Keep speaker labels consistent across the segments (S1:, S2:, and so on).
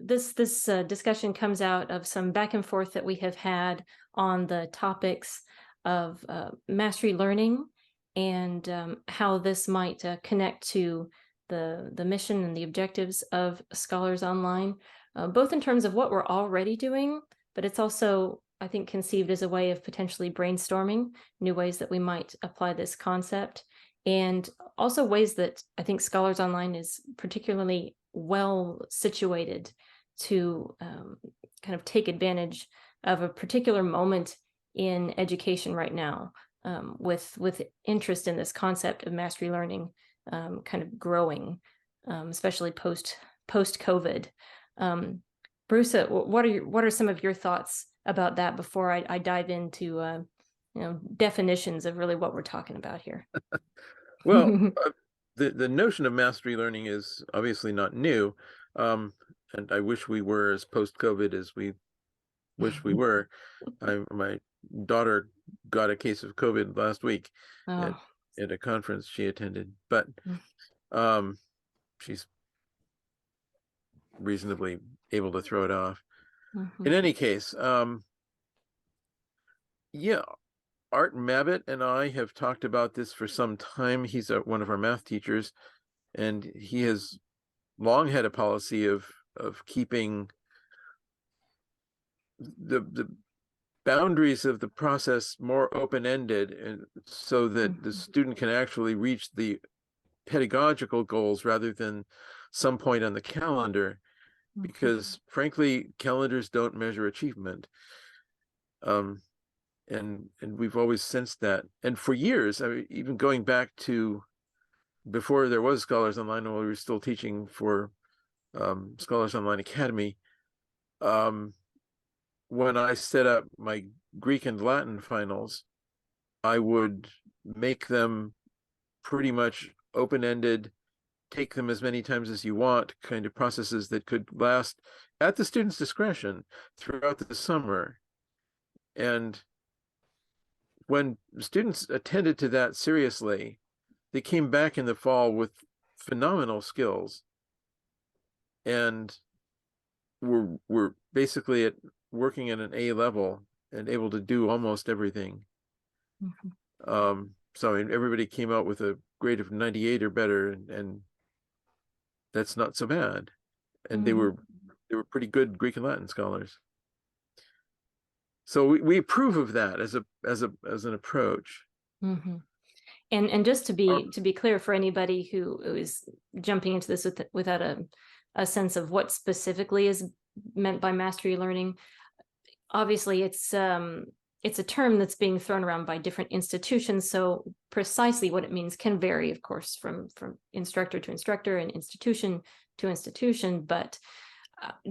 S1: this discussion comes out of some back and forth that we have had on the topics of mastery learning and how this might connect to the mission and the objectives of Scholars Online, both in terms of what we're already doing, but it's also, I think, conceived as a way of potentially brainstorming new ways that we might apply this concept, and also ways that I think Scholars Online is particularly well situated to kind of take advantage of a particular moment in education right now, with interest in this concept of mastery learning kind of growing, especially post COVID. Bruce, what are some of your thoughts about that before I dive into definitions of really what we're talking about here?
S2: Well, the notion of mastery learning is obviously not new, and I wish we were as post-COVID as we wish we were. My daughter got a case of COVID last week at a conference she attended, but she's reasonably able to throw it off. In any case, yeah, Art Mabbitt and I have talked about this for some time. He's one of our math teachers, and he has long had a policy of keeping the boundaries of the process more open-ended, and so that the student can actually reach the pedagogical goals rather than some point on the calendar, because frankly, calendars don't measure achievement. And we've always sensed that. And for years, I mean, even going back to before there was Scholars Online, while we were still teaching for Scholars Online Academy, when I set up my Greek and Latin finals, I would make them pretty much open-ended, take them as many times as you want, kind of processes that could last at the student's discretion throughout the summer. And when students attended to that seriously, they came back in the fall with phenomenal skills, and were basically working at an A level and able to do almost everything. So I mean, everybody came out with a grade of 98 or better, and that's not so bad. And they were pretty good Greek and Latin scholars. So we approve of that as an approach.
S1: And just to be clear for anybody who is jumping into this without a sense of what specifically is meant by mastery learning, obviously it's a term that's being thrown around by different institutions. So precisely what it means can vary, of course, from instructor to instructor and institution to institution. But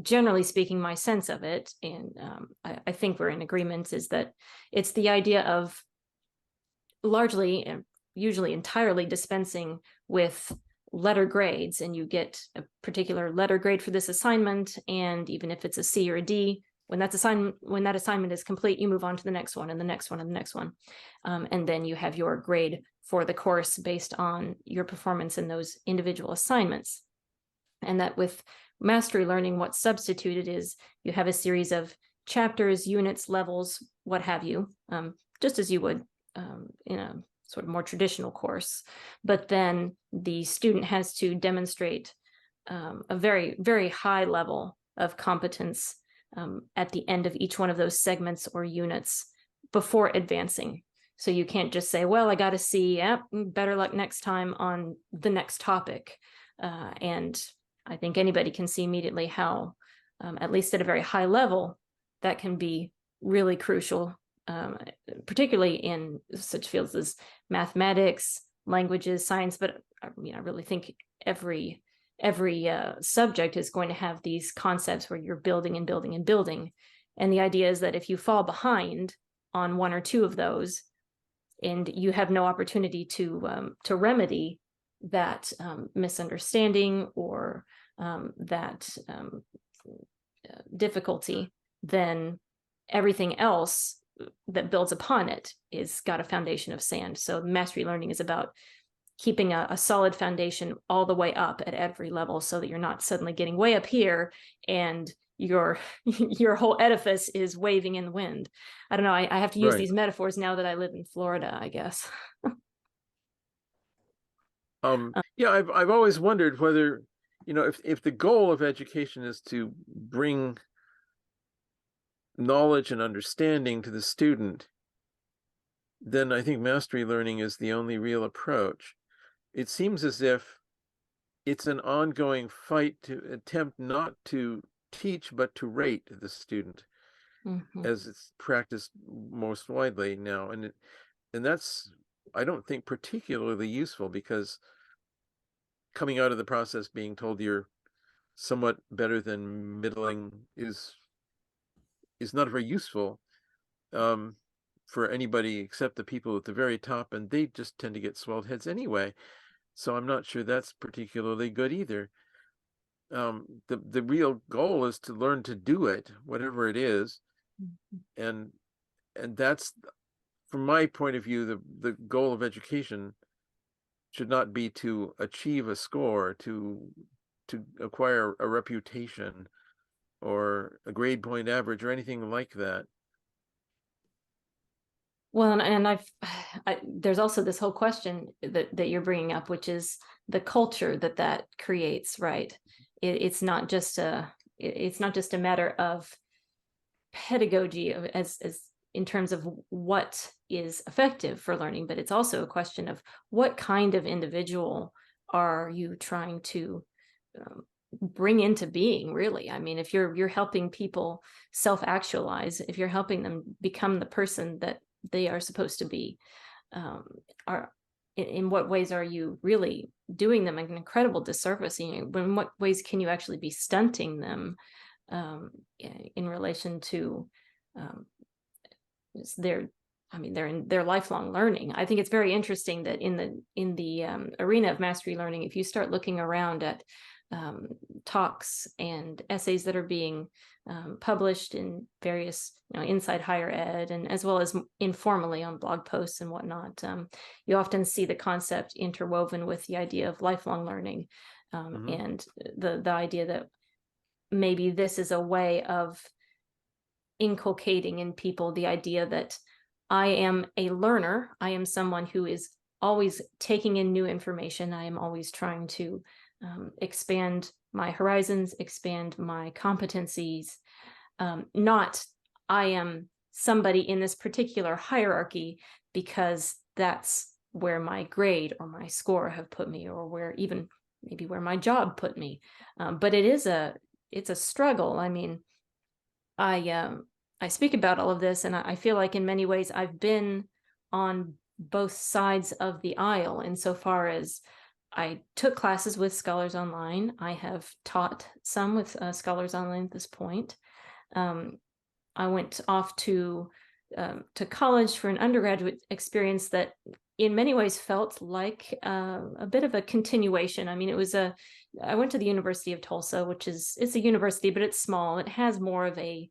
S1: generally speaking, my sense of it, and I think we're in agreement, is that it's the idea of largely and usually entirely dispensing with letter grades, and you get a particular letter grade for this assignment, and even if it's a C or a D, when that assignment is complete, you move on to the next one and the next one and the next one, and then you have your grade for the course based on your performance in those individual assignments. And that with mastery learning, what's substituted is you have a series of chapters, units, levels, what have you, just as you would in a sort of more traditional course. But then the student has to demonstrate a very, very high level of competence at the end of each one of those segments or units before advancing. So you can't just say, well, I got a C, better luck next time on the next topic. And I think anybody can see immediately how, at least at a very high level, that can be really crucial, particularly in such fields as mathematics, languages, science. But I really think every subject is going to have these concepts where you're building and building and building. And the idea is that if you fall behind on one or two of those, and you have no opportunity to remedy that misunderstanding or that difficulty, then everything else that builds upon it is got a foundation of sand. So mastery learning is about keeping a solid foundation all the way up at every level, so that you're not suddenly getting way up here and your your whole edifice is waving in the wind. I don't know. I have to use
S2: Right.
S1: these metaphors now that I live in Florida, I guess.
S2: Yeah, I've always wondered whether, if the goal of education is to bring knowledge and understanding to the student, then I think mastery learning is the only real approach. It seems as if it's an ongoing fight to attempt not to teach, but to rate the student,
S1: Mhm.
S2: as it's practiced most widely now. And that's, I don't think, particularly useful, because coming out of the process being told you're somewhat better than middling is not very useful, um, for anybody except the people at the very top, and they just tend to get swelled heads anyway. So I'm not sure that's particularly good either. The real goal is to learn to do it, whatever it is, and that's, from my point of view, the goal of education should not be to achieve a score, to acquire a reputation or a grade point average or anything like that.
S1: Well, and there's also this whole question that you're bringing up, which is the culture that creates, right? It's not just a matter of pedagogy as in terms of what is effective for learning, but it's also a question of what kind of individual are you trying to bring into being, really. I mean, if you're helping people self-actualize, if you're helping them become the person that they are supposed to be, are in what ways are you really doing them an incredible disservice? In what ways can you actually be stunting them in relation to um, their, I mean, they're in their lifelong learning. I think it's very interesting that in the arena of mastery learning, if you start looking around at talks and essays that are being published in various, inside higher ed, and as well as informally on blog posts and whatnot, you often see the concept interwoven with the idea of lifelong learning, and the idea that maybe this is a way of inculcating in people the idea that I am a learner. I am someone who is always taking in new information. I am always trying to expand my horizons, expand my competencies. Not I am somebody in this particular hierarchy because that's where my grade or my score have put me, or where even maybe where my job put me. But it's a struggle. I mean, I speak about all of this, and I feel like in many ways I've been on both sides of the aisle insofar as I took classes with Scholars Online. I have taught some with Scholars Online at this point. I went off to college for an undergraduate experience that in many ways felt like a bit of a continuation. I mean, I went to the University of Tulsa, which it's a university, but it's small. It has more of a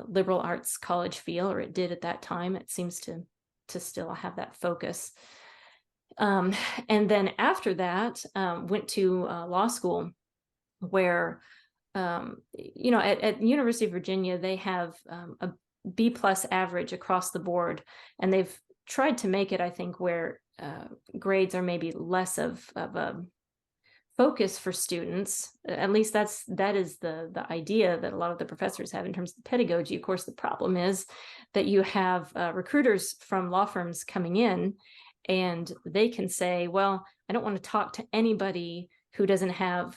S1: liberal arts college feel, or it did at that time. It seems to still have that focus. And then after that, went to law school, where at University of Virginia, they have a B+ average across the board, and they've tried to make it, I think, where grades are maybe less of a focus for students. At least that is the idea that a lot of the professors have in terms of pedagogy. Of course, the problem is that you have recruiters from law firms coming in, and they can say, well, I don't want to talk to anybody who doesn't have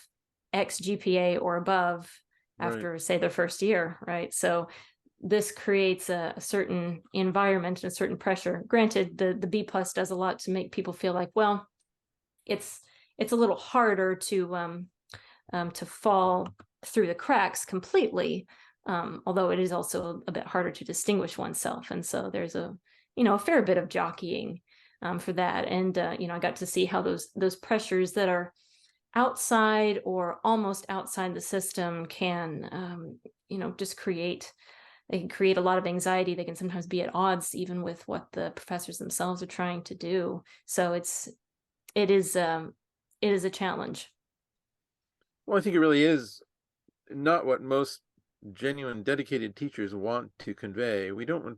S1: X GPA or above after,
S2: Right.
S1: say, their first year, right? So this creates a certain environment and a certain pressure. Granted, the B+ does a lot to make people feel like, well, it's a little harder to fall through the cracks completely, although it is also a bit harder to distinguish oneself. And so there's a fair bit of jockeying for that. And I got to see how those pressures that are outside or almost outside the system can just create a lot of anxiety. They can sometimes be at odds even with what the professors themselves are trying to do. So it is a challenge.
S2: Well, I think it really is not what most genuine dedicated teachers want to convey. We
S1: Mhm,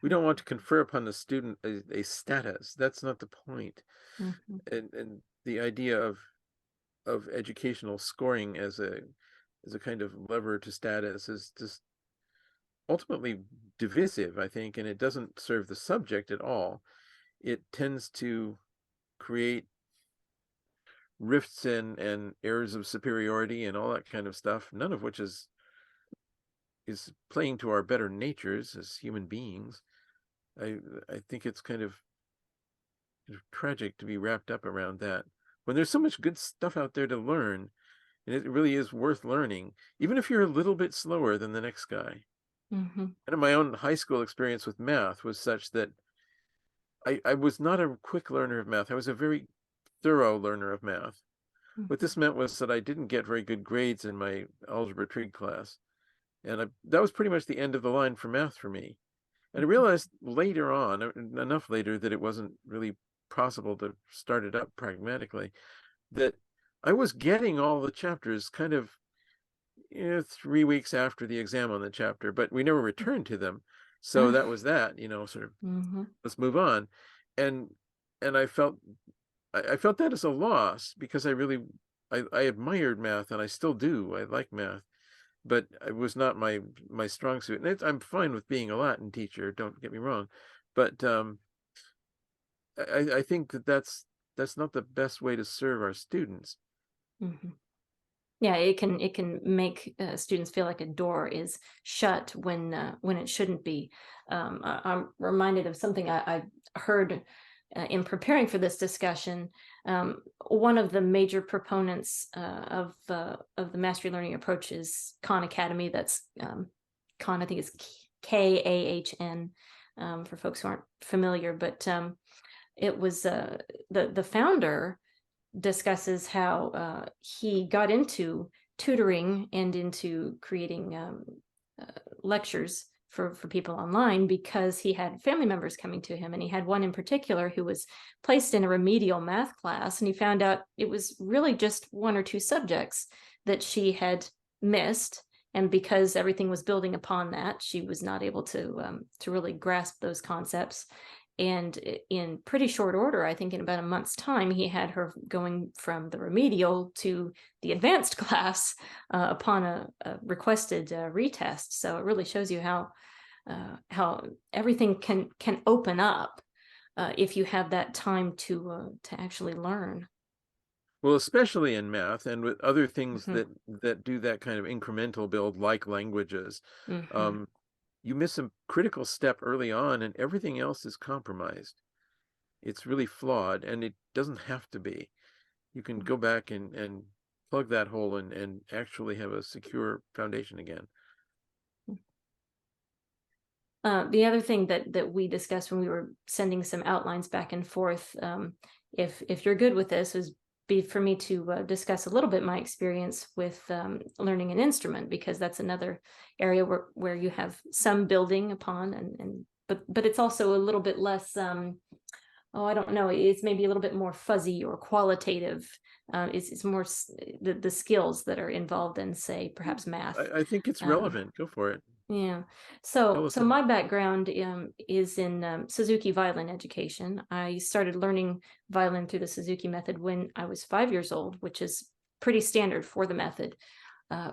S2: don't want to confer upon the student a status. That's not the point.
S1: mhm,
S2: And the idea of educational scoring as a kind of lever to status is just ultimately divisive, I think, and it doesn't serve the subject at all. It tends to create rifts and airs of superiority and all that kind of stuff, none of which is playing to our better natures as human beings. I I think it's kind of tragic to be wrapped up around that when there's so much good stuff out there to learn, and it really is worth learning, even if you're a little bit slower than the next guy.
S1: mhm,
S2: And my own high school experience with math was such that I was not a quick learner of math. I was a very thorough learner of math. What
S1: mhm,
S2: this meant was that I didn't get very good grades in my algebra trig class. And that was pretty much the end of the line for math for me. And I
S1: mhm,
S2: realized later on, enough later, that it wasn't really possible to start it up pragmatically, that I was getting all the chapters kind of 3 weeks after the exam on the chapter, but we never returned to them. So that was that, sort of
S1: mhm,
S2: let's move on. And and I felt that as a loss because I admired math and I still do. I like math, but it was not my strong suit. And I'm fine with being a Latin teacher, don't get me wrong, but I think that's not the best way to serve our students.
S1: mhm. Yeah, it can make students feel like a door is shut when it shouldn't be. I'm reminded of something I heard in preparing for this discussion. One of the major proponents of the mastery learning approach is Khan Academy. That's Khan, I think it's KAHN, for folks who aren't familiar. But it was the founder discusses how he got into tutoring and into creating uh, lectures for people online because he had family members coming to him, and he had one in particular who was placed in a remedial math class, and he found out it was really just one or two subjects that she had missed, and because everything was building upon that, she was not able to really grasp those concepts. And in pretty short order, I think in about a month's time, he had her going from the remedial to the advanced class upon a requested retest. So it really shows you how everything can open up if you have that time to actually learn.
S2: Well, especially in math and with other things
S1: Hmm.
S2: that do that kind of incremental build, like languages.
S1: Hmm.
S2: Um, you miss a critical step early on, and everything else is compromised. It's really flawed, and it doesn't have to be. You can go back and plug that hole and actually have a secure foundation again.
S1: The other thing that we discussed when we were sending some outlines back and forth, if you're good with this, is be for me to discuss a little bit my experience with learning an instrument, because that's another area where you have some building upon, and but it's also a little bit less. Oh, I don't know. It's maybe a little bit more fuzzy or qualitative. It's more the skills that are involved in, say, perhaps math.
S2: I think it's
S1: Um,
S2: relevant. Go for it.
S1: yeah.
S2: Tell us
S1: So
S2: about.
S1: my background is in Suzuki violin education. I started learning violin through the Suzuki method when I was 5 years old, which is pretty standard for the method.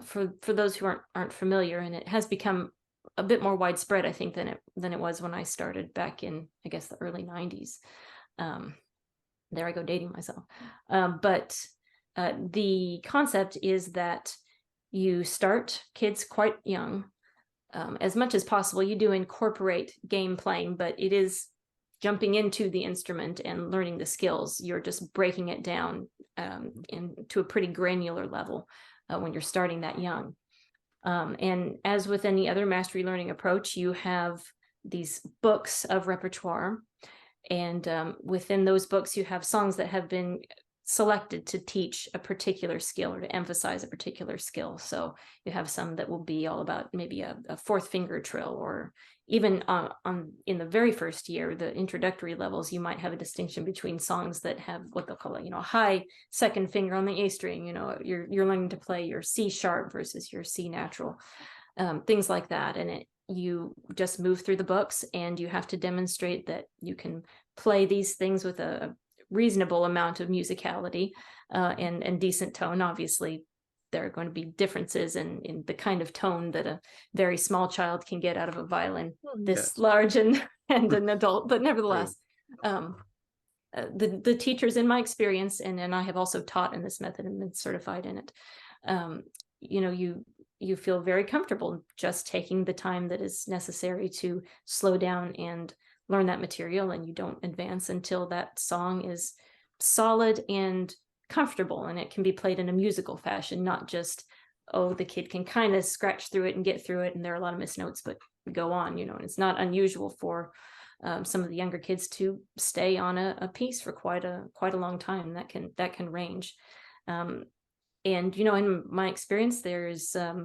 S1: For those who aren't familiar, and it has become a bit more widespread, I think, than it was when I started back in, I guess, the early '90s. Um, there I go dating myself. But the concept is that you start kids quite young. As much as possible, you do incorporate game playing, but it is jumping into the instrument and learning the skills. You're just breaking it down to a pretty granular level when you're starting that young. And as with any other mastery learning approach, you have these books of repertoire, and within those books, you have songs that have been selected to teach a particular skill or to emphasize a particular skill. So you have some that will be all about maybe a fourth finger trill, or even in the very first year, the introductory levels, you might have a distinction between songs that have what they'll call a high second finger on the A string. You're learning to play your C sharp versus your C natural, things like that. And you just move through the books, and you have to demonstrate that you can play these things with a reasonable amount of musicality and decent tone. Obviously, there are going to be differences in the kind of tone that a very small child can get out of a violin this large and an adult, but nevertheless, the teachers, in my experience, and I have also taught in this method and been certified in it, you feel very comfortable just taking the time that is necessary to slow down and learn that material, and you don't advance until that song is solid and comfortable, and it can be played in a musical fashion, not just, oh, the kid can kind of scratch through it and get through it, and there are a lot of missed notes, but go on. And it's not unusual for some of the younger kids to stay on a piece for quite a long time. That can range. And in my experience, there's a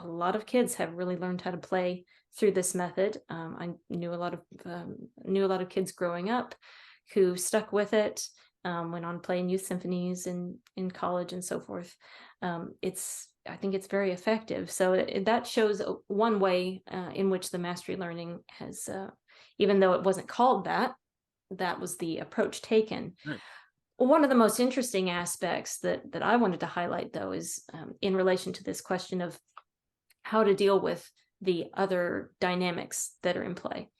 S1: lot of kids have really learned how to play through this method. I knew a lot of kids growing up who stuck with it, went on playing youth symphonies in college and so forth. I think it's very effective. So that shows one way in which the mastery learning has, even though it wasn't called that was the approach taken.
S2: Right.
S1: One of the most interesting aspects that I wanted to highlight, though, is in relation to this question of how to deal with the other dynamics that are in play,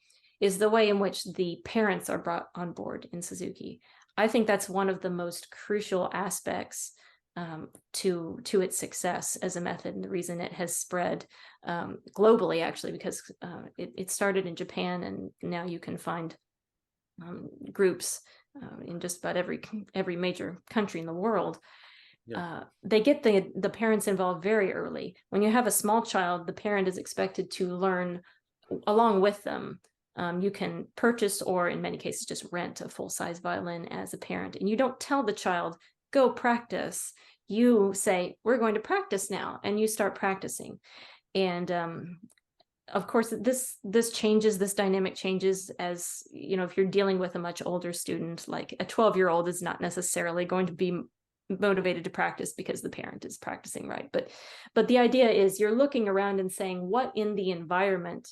S1: is the way in which the parents are brought on board in Suzuki. I think that's one of the most crucial aspects to its success as a method, and the reason it has spread globally, actually, because it started in Japan, and now you can find groups in just about every major country in the world. They get the parents involved very early. When you have a small child, the parent is expected to learn along with them. You can purchase, or in many cases just rent, a full-size violin as a parent, and you don't tell the child, go practice. You say, we're going to practice now, and you start practicing. And of course, this dynamic changes as, if you're dealing with a much older student, like a 12-year-old is not necessarily going to be motivated to practice because the parent is practicing, right? But the idea is you're looking around and saying, what in the environment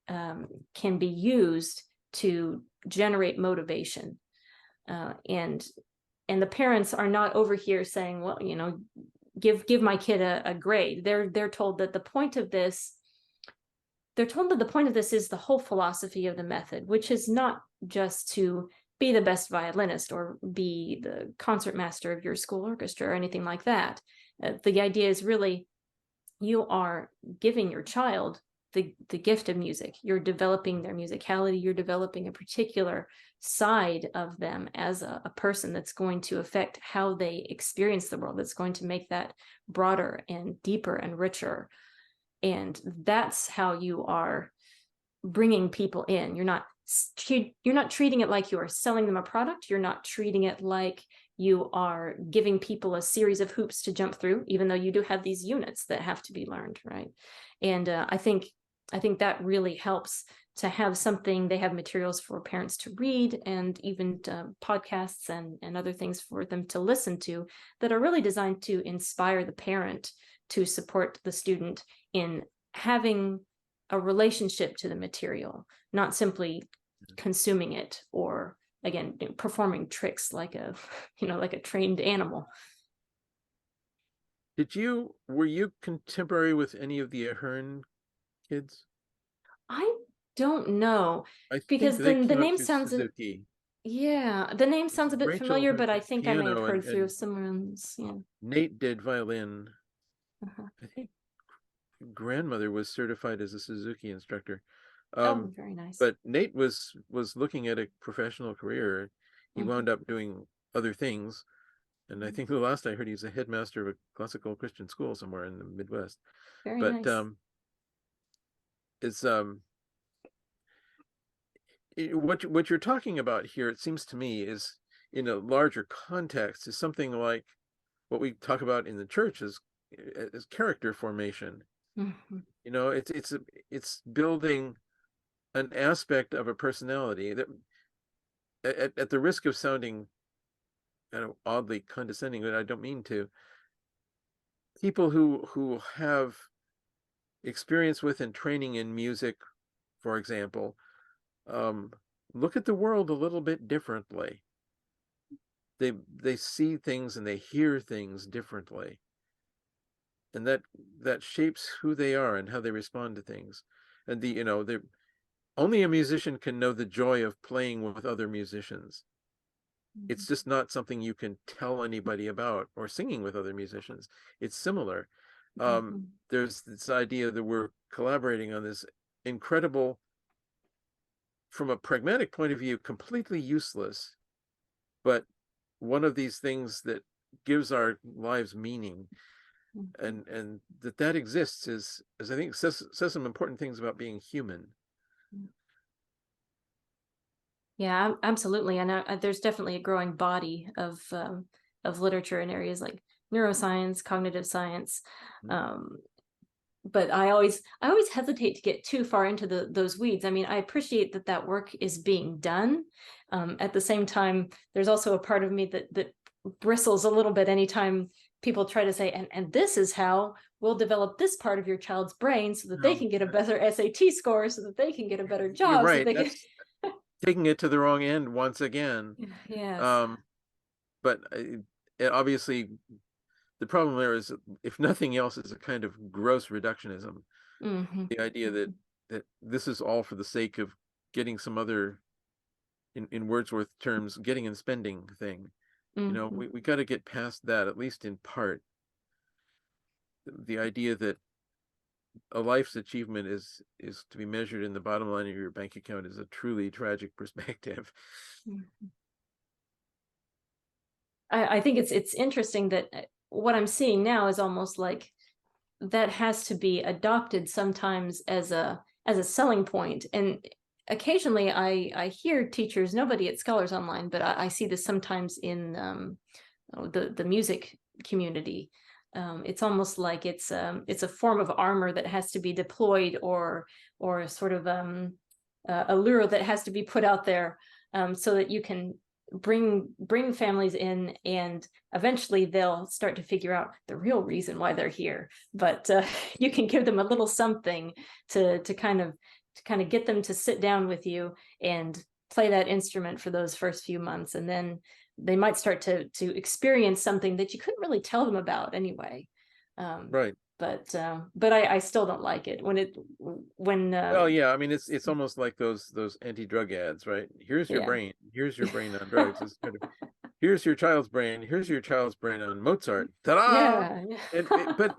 S1: can be used to generate motivation? And the parents are not over here saying, well, give my kid a grade. They're told that the point of this is the whole philosophy of the method, which is not just to be the best violinist or be the concert master of your school orchestra or anything like that. The idea is really, you are giving your child the gift of music. You're developing their musicality. You're developing a particular side of them as a person that's going to affect how they experience the world, that's going to make that broader and deeper and richer. And that's how you are bringing people in. You're not treating it like you are selling them a product. You're not treating it like you are giving people a series of hoops to jump through, even though you do have these units that have to be learned, right? And I think that really helps to have something. They have materials for parents to read, and even podcasts and other things for them to listen to that are really designed to inspire the parent to support the student in having a relationship to the material, not simply consuming it, or again, performing tricks like a trained animal.
S2: Were you contemporary with any of the Ahern kids?
S1: I don't know,
S2: I
S1: because
S2: think they
S1: the
S2: came up
S1: name
S2: through
S1: sounds
S2: Suzuki.
S1: the name sounds a bit
S2: Rachel
S1: familiar,
S2: heard
S1: but I think I may have
S2: piano,
S1: heard through
S2: and
S1: someone else. Yeah.
S2: Nate did violin.
S1: Uh-huh.
S2: I think grandmother was certified as a Suzuki instructor.
S1: Oh, very nice.
S2: But Nate was looking at a professional career. He wound up doing other things, and I think the last I heard, he was a headmaster of a classical Christian school somewhere in the Midwest.
S1: Very
S2: But
S1: nice.
S2: it's what you're talking about here, it seems to me, is in a larger context is something like what we talk about in the church as character formation.
S1: Mhm.
S2: You know, it's building an aspect of a personality that, at the risk of sounding kind of oddly condescending, but I don't mean to, people who have experience with and training in music, for example, um, look at the world a little bit differently. They see things and they hear things differently, and that shapes who they are and how they respond to things. And the only a musician can know the joy of playing with other musicians. It's just not something you can tell anybody about, or singing with other musicians. It's similar.
S1: Mhm.
S2: There's this idea that we're collaborating on this incredible, from a pragmatic point of view, completely useless, but one of these things that gives our lives meaning.
S1: Mhm.
S2: And that exists is I think says some important things about being human.
S1: Yeah, absolutely. And there's definitely a growing body of literature in areas like neuroscience, cognitive science. Um, but I always hesitate to get too far into those weeds. I mean, I appreciate that that work is being done. At the same time, there's also a part of me that bristles a little bit anytime people try to say, and this is how we'll develop this part of your child's brain so that they
S2: No,
S1: can get a better SAT score, so that they can get a better
S2: you're
S1: job, so
S2: right.
S1: they can.
S2: That's taking it to the wrong end once again.
S1: Yes.
S2: Um, but obviously, the problem there is, if nothing else, is a kind of gross reductionism.
S1: Hmm.
S2: The idea that this is all for the sake of getting some other, in Wordsworth terms, getting and spending thing.
S1: Hmm.
S2: We got to get past that, at least in part. The idea that a life's achievement is to be measured in the bottom line of your bank account is a truly tragic perspective.
S1: I think it's interesting that what I'm seeing now is almost like that has to be adopted sometimes as a selling point. And occasionally I hear teachers, nobody at Scholars Online, but I see this sometimes in the music community. It's almost like it's a form of armor that has to be deployed, or sort of a lure that has to be put out there, so that you can bring families in, and eventually they'll start to figure out the real reason why they're here. But you can give them a little something to kind of get them to sit down with you and play that instrument for those first few months, and then they might start to experience something that you couldn't really tell them about anyway. Um,
S2: Right.
S1: but I still don't like it when
S2: Well, yeah, I mean, it's almost like those anti-drug ads, right?
S1: yeah.
S2: Here's your brain on drugs. It's kind of, here's your child's brain, here's your child's brain on Mozart. Ta-da!
S1: Yeah, yeah.
S2: But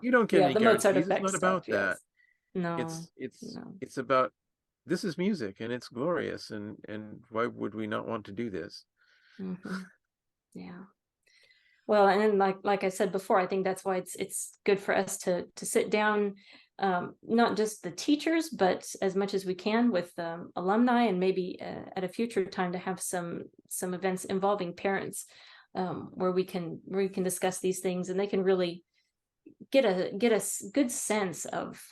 S2: you don't get
S1: Yeah,
S2: any
S1: the Mozart
S2: guarantees. It's
S1: effect
S2: not
S1: stuff,
S2: about that.
S1: yes. No,
S2: It's
S1: no.
S2: it's about, this is music and it's glorious, and why would we not want to do this?
S1: Hmm. Yeah. Well, and like I said before, I think that's why it's good for us to sit down, not just the teachers, but as much as we can with alumni, and maybe at a future time to have some events involving parents, where we can discuss these things, and they can really get a good sense of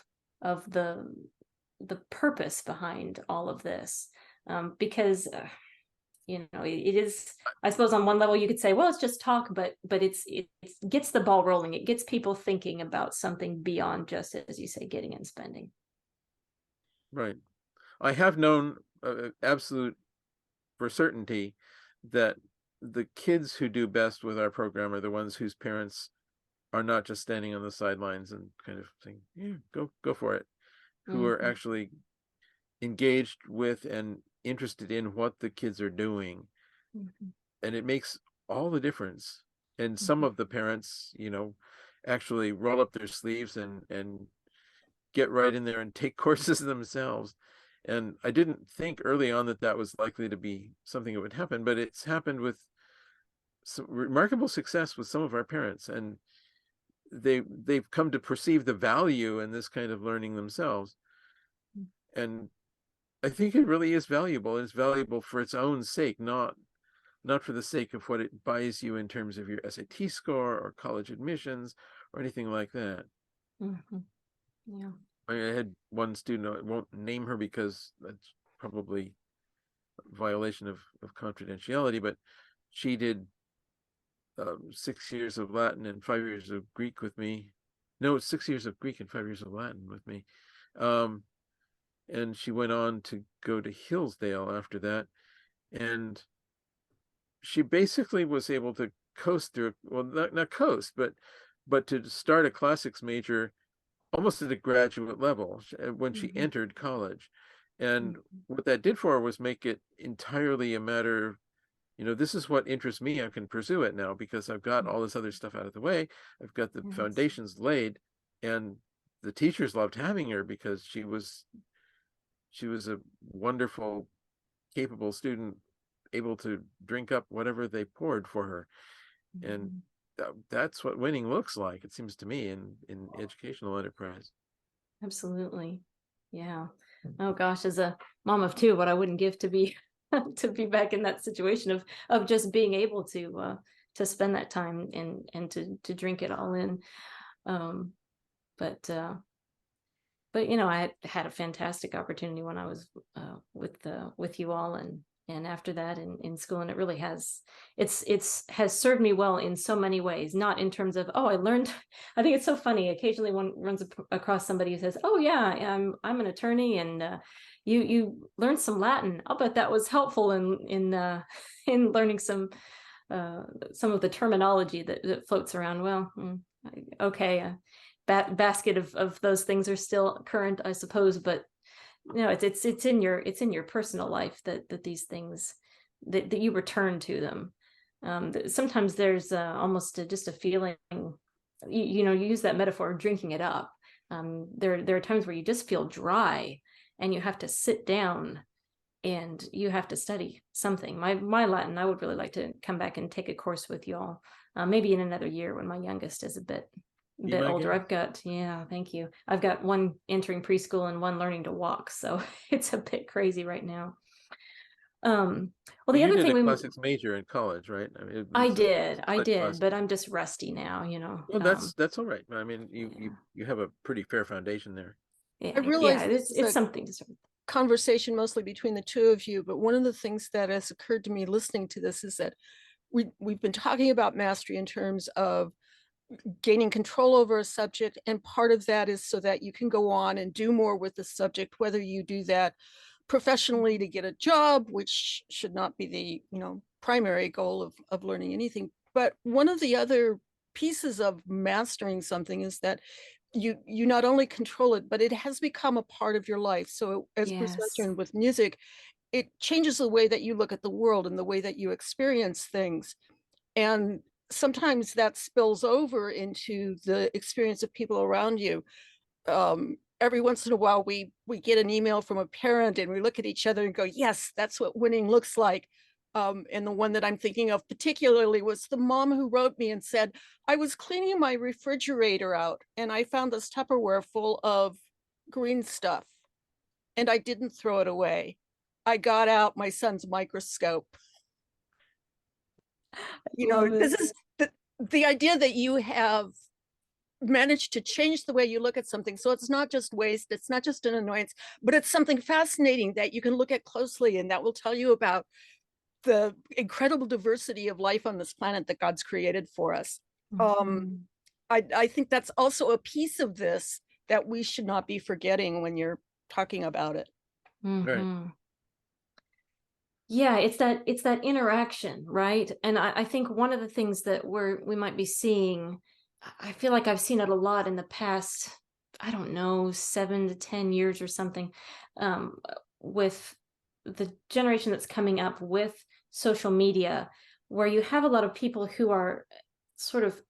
S1: the purpose behind all of this, because it is, I suppose on one level you could say, well, it's just talk, but it gets the ball rolling. It gets people thinking about something beyond just, as you say, getting and spending.
S2: Right. I have known, absolute for certainty, that the kids who do best with our program are the ones whose parents are not just standing on the sidelines and kind of saying, yeah, go for it, who are
S1: Hmm.
S2: actually engaged with and interested in what the kids are doing.
S1: Hmm.
S2: And it makes all the difference. And some
S1: Hmm.
S2: of the parents, actually roll up their sleeves and get right in there and take courses themselves. And I didn't think early on that that was likely to be something that would happen, but it's happened with some remarkable success with some of our parents, and they've come to perceive the value in this kind of learning themselves. And I think it really is valuable. It's valuable for its own sake, not not for the sake of what it buys you in terms of your SAT score or college admissions or anything like that.
S1: Yeah.
S2: I had one student, I won't name her because that's probably a violation of confidentiality, but she did 6 years of Latin and 5 years of Greek with me. No, 6 years of Greek and 5 years of Latin with me. And she went on to go to Hillsdale after that. And she basically was able to coast through, well, not coast, but to start a classics major almost at a graduate level when she entered college. And what that did for her was make it entirely a matter of, this is what interests me. I can pursue it now because I've got all this other stuff out of the way. I've got the foundations laid, and the teachers loved having her because she was a wonderful, capable student, able to drink up whatever they poured for her. And that's what winning looks like, it seems to me, in educational enterprise.
S1: Absolutely. Yeah. Oh gosh, as a mom of two, what I wouldn't give to be to be back in that situation of just being able to spend that time and to drink it all in. Um, but I had a fantastic opportunity when I was with you all, and after that in school, and it really has has served me well in so many ways. Not in terms of, oh, I learned. I think it's so funny. Occasionally, one runs across somebody who says, "Oh yeah, I'm an attorney, and you learned some Latin. I'll bet that was helpful in in learning some of the terminology that floats around." Well, okay. Basket of those things are still current, I suppose, but it's in your personal life that these things that you return to them. Sometimes there's almost just a feeling, you use that metaphor of drinking it up. There are times where you just feel dry and you have to sit down and you have to study something. My Latin, I would really like to come back and take a course with you all, maybe in another year when my youngest is a bit older. Thank you. I've got one entering preschool and one learning to walk, so it's a bit crazy right now. Well,
S2: Well,
S1: the
S2: you
S1: other
S2: did
S1: thing
S2: a classics major in college, right? I mean,
S1: I
S2: it's
S1: did, but
S2: classics.
S1: I'm just rusty now,
S2: Well, that's all right. I mean, you have a pretty fair foundation there.
S3: I realize this is
S1: it's
S3: a
S1: something to sort of.
S3: conversation mostly between the two of you, but one of the things that has occurred to me listening to this is that we've been talking about mastery in terms of gaining control over a subject, and part of that is so that you can go on and do more with the subject, whether you do that professionally to get a job, which should not be the primary goal of learning anything. But one of the other pieces of mastering something is that you not only control it, but it has become a part of your life. So as Bruce mentioned with music, it changes the way that you look at the world and the way that you experience things. And sometimes that spills over into the experience of people around you. Every once in a while, we get an email from a parent and we look at each other and go, yes, that's what winning looks like. And the one that I'm thinking of particularly was the mom who wrote me and said, I was cleaning my refrigerator out and I found this Tupperware full of green stuff and I didn't throw it away. I got out my son's microscope. This is the idea that you have managed to change the way you look at something. So it's not just waste, it's not just an annoyance, but it's something fascinating that you can look at closely, and that will tell you about the incredible diversity of life on this planet that God's created for us. I think that's also a piece of this that we should not be forgetting when you're talking about it.
S2: Right.
S1: Yeah, it's that interaction, right? And I think one of the things that we might be seeing, I feel like I've seen it a lot in the past, I don't know, 7 to 10 years or something, with the generation that's coming up with social media, where you have a lot of people who are sort of,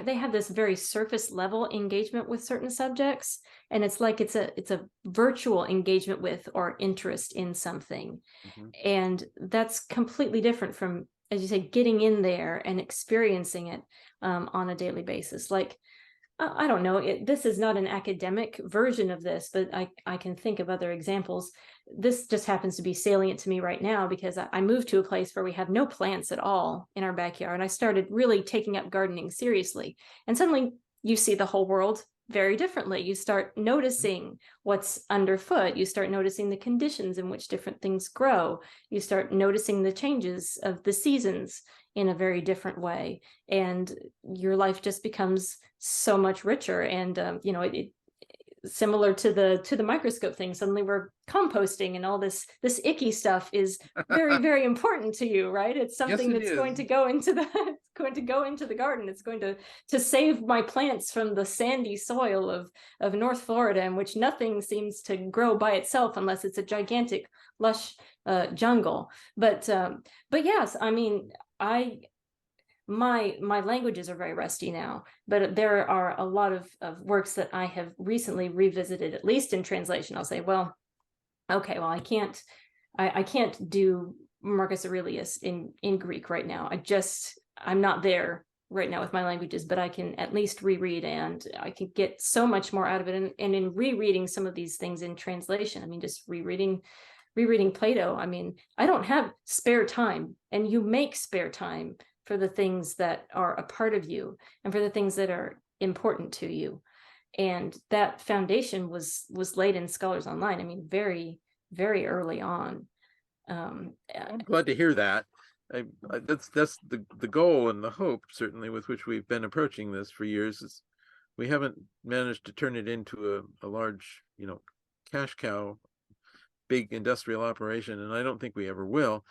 S1: they have this very surface level engagement with certain subjects, and it's like it's a virtual engagement with or interest in something. And that's completely different from, as you say, getting in there and experiencing it on a daily basis. Like I don't know. This is not an academic version of this, but I can think of other examples. This just happens to be salient to me right now because I moved to a place where we have no plants at all in our backyard. And I started really taking up gardening seriously. And suddenly you see the whole world very differently. You start noticing what's underfoot. You start noticing the conditions in which different things grow. You start noticing the changes of the seasons in a very different way. And your life just becomes so much richer. And it similar to the microscope thing, suddenly we're composting and all this icky stuff is very, very important to you, right? It's
S2: Yes,
S1: something
S2: it
S1: that's
S2: is.
S1: going to go into the garden. It's going to save my plants from the sandy soil of North Florida, in which nothing seems to grow by itself unless it's a gigantic lush jungle. But yes, I mean, my languages are very rusty now, but there are a lot of works that I have recently revisited, at least in translation. I'll say, well, okay, well, I can't do Marcus Aurelius in Greek right now. I'm not there right now with my languages, but I can at least reread, and I can get so much more out of it. And in rereading some of these things in translation, I mean, just rereading Plato, I mean, I don't have spare time, and you make spare time for the things that are a part of you and for the things that are important to you. And that foundation was laid in Scholars Online. I mean, very, very early on.
S2: I'm glad to hear that. That's the goal and the hope, certainly, with which we've been approaching this for years. Is we haven't managed to turn it into a large, cash cow, big industrial operation, and I don't think we ever will.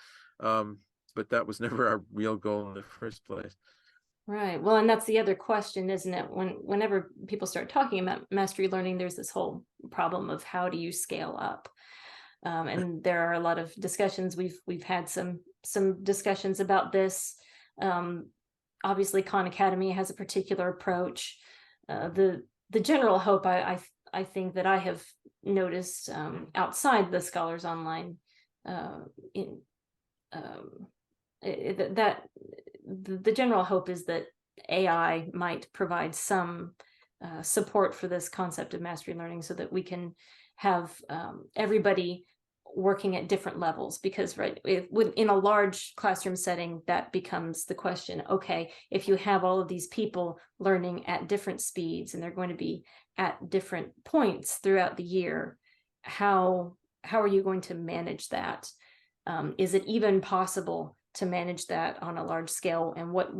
S2: But that was never our real goal in the first place.
S1: Right. Well, and that's the other question, isn't it? Whenever people start talking about mastery learning, there's this whole problem of how do you scale up? And there are a lot of discussions. We've had some discussions about this. Obviously, Khan Academy has a particular approach. The general hope I think that I have noticed outside the Scholars Online that the general hope is that AI might provide some support for this concept of mastery learning, so that we can have everybody working at different levels. Because in a large classroom setting, that becomes the question. Okay, if you have all of these people learning at different speeds and they're going to be at different points throughout the year, how are you going to manage that? Is it even possible to manage that on a large scale? And what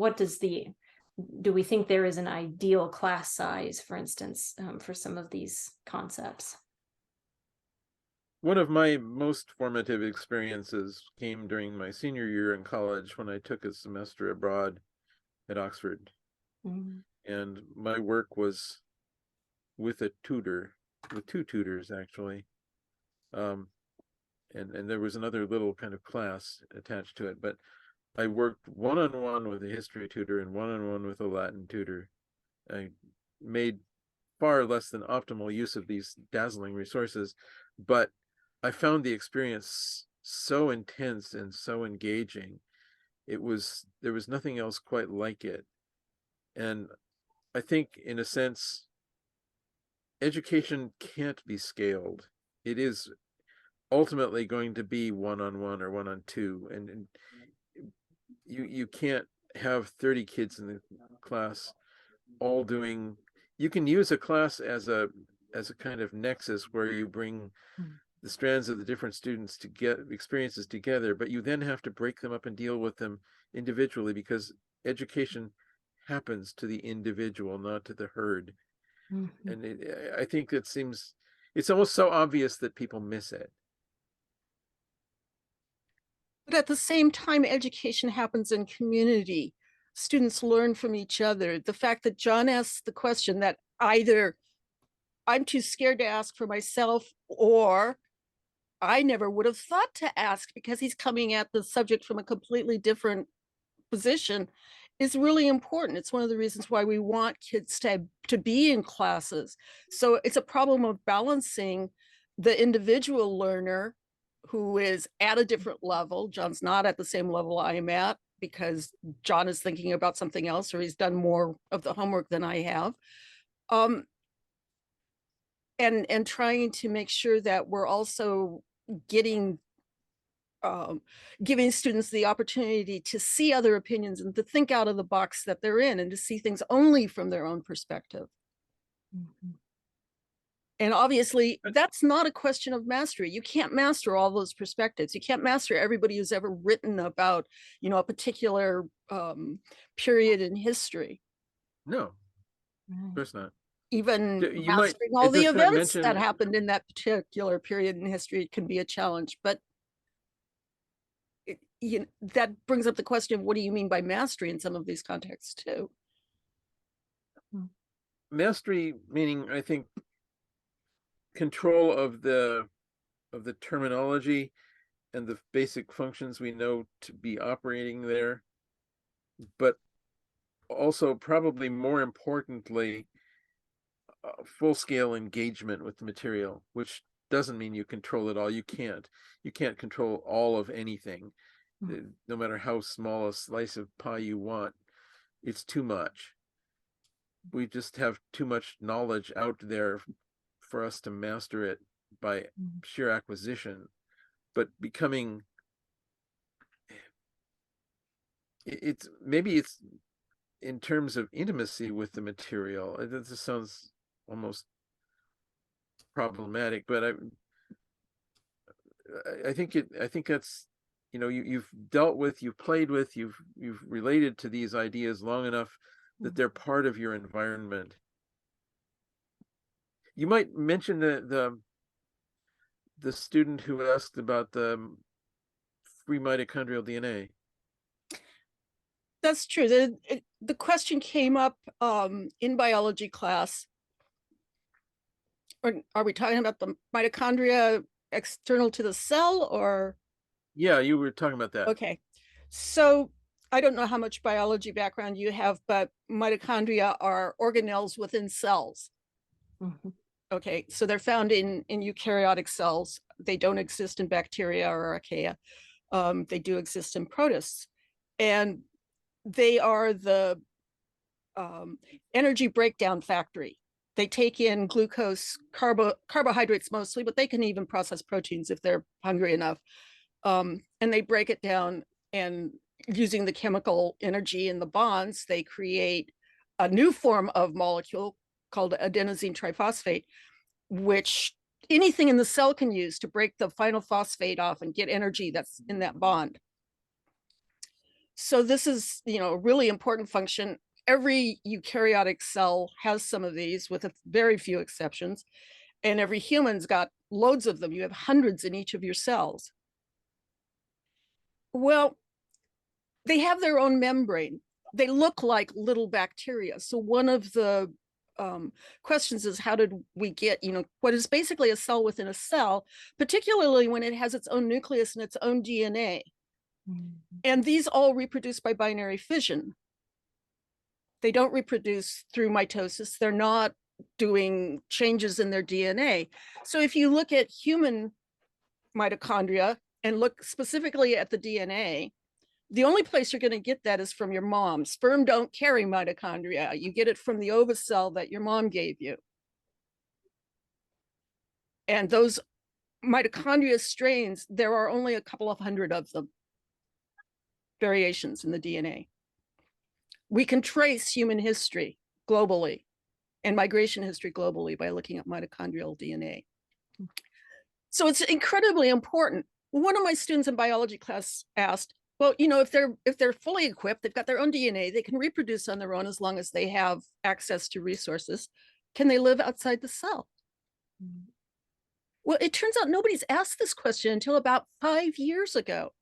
S1: do we think there is an ideal class size, for instance, for some of these concepts?
S2: One of my most formative experiences came during my senior year in college, when I took a semester abroad at Oxford.
S1: Mm-hmm.
S2: And my work was with a tutor, with two tutors actually. And there was another little kind of class attached to it, but I worked one-on-one with a history tutor and one-on-one with a Latin tutor. I made far less than optimal use of these dazzling resources, but I found the experience so intense and so engaging. There was nothing else quite like it. And I think, in a sense, education can't be scaled. It is ultimately going to be one-on-one or one-on-two, and you can't have 30 kids in the class all doing. You can use a class as a kind of nexus where you bring the strands of the different students to get experiences together, but you then have to break them up and deal with them individually, because education happens to the individual, not to the herd. Mm-hmm. And I think it's almost so obvious that people miss it.
S3: But at the same time, education happens in community. Students learn from each other. The fact that John asks the question that either I'm too scared to ask for myself, or I never would have thought to ask because he's coming at the subject from a completely different position, is really important. It's one of the reasons why we want kids to be in classes. So it's a problem of balancing the individual learner who is at a different level. John's not at the same level I'm at because John is thinking about something else, or he's done more of the homework than I have. Um, and trying to make sure that we're also getting giving students the opportunity to see other opinions and to think out of the box that they're in and to see things only from their own perspective.
S1: Mhm.
S3: And obviously, that's not a question of mastery. You can't master all those perspectives. You can't master everybody who's ever written about, you know, a particular period in history.
S2: No, of
S1: Right.
S2: course not.
S3: Even
S2: You might
S3: mastering all
S2: at
S3: the
S2: this point
S3: events that
S2: mention,
S3: happened in that particular period in history can be a challenge. But you know, that brings up the question of what do you mean by mastery in some of these contexts too?
S2: mastery meaning, I think, control of the terminology and the basic functions we know to be operating there, but also probably more importantly, full-scale engagement with the material, which doesn't mean you control it all. You can't control all of anything, no matter how small a slice of pie you want. It's too much. We just have too much knowledge out there for us to master it by sheer acquisition. But becoming, it's maybe it's in terms of intimacy with the material. This sounds almost problematic, but I think that's, you know, you've dealt with, you've played with, you've related to these ideas long enough that they're part of your environment. You might mention the student who asked about the free mitochondrial DNA.
S3: That's true. The question came up in biology class. Or are we talking about the mitochondria external to the cell or?
S2: Yeah, you were talking about that.
S3: Okay. So I don't know how much biology background you have, but mitochondria are organelles within cells.
S1: Mhm.
S3: Okay, so they're found in eukaryotic cells. They don't exist in bacteria or archaea. They do exist in protists. And they are the energy breakdown factory. They take in glucose, carbohydrates mostly, but they can even process proteins if they're hungry enough. And they break it down, and using the chemical energy in the bonds, they create a new form of molecule called adenosine triphosphate, which anything in the cell can use to break the final phosphate off and get energy that's in that bond. So this is, you know, a really important function. Every eukaryotic cell has some of these, with a very few exceptions, and every human's got loads of them. You have hundreds in each of your cells. Well, they have their own membrane. They look like little bacteria. So one of the questions is, how did we get, you know, what is basically a cell within a cell, particularly when it has its own nucleus and its own DNA. And these all reproduce by binary fission. They don't reproduce through mitosis. They're not doing changes in their DNA. So if you look at human mitochondria and look specifically at the DNA, the only place you're going to get that is from your mom. Sperm don't carry mitochondria. You get it from the ovocell that your mom gave you. And those mitochondria strains, there are only a couple of hundred of them, variations in the DNA. We can trace human history globally and migration history globally by looking at mitochondrial DNA. So it's incredibly important. One of my students in biology class asked, well, you know, if they're fully equipped, they've got their own DNA, they can reproduce on their own as long as they have access to resources, can they live outside the cell? Well, it turns out nobody's asked this question until about 5 years ago.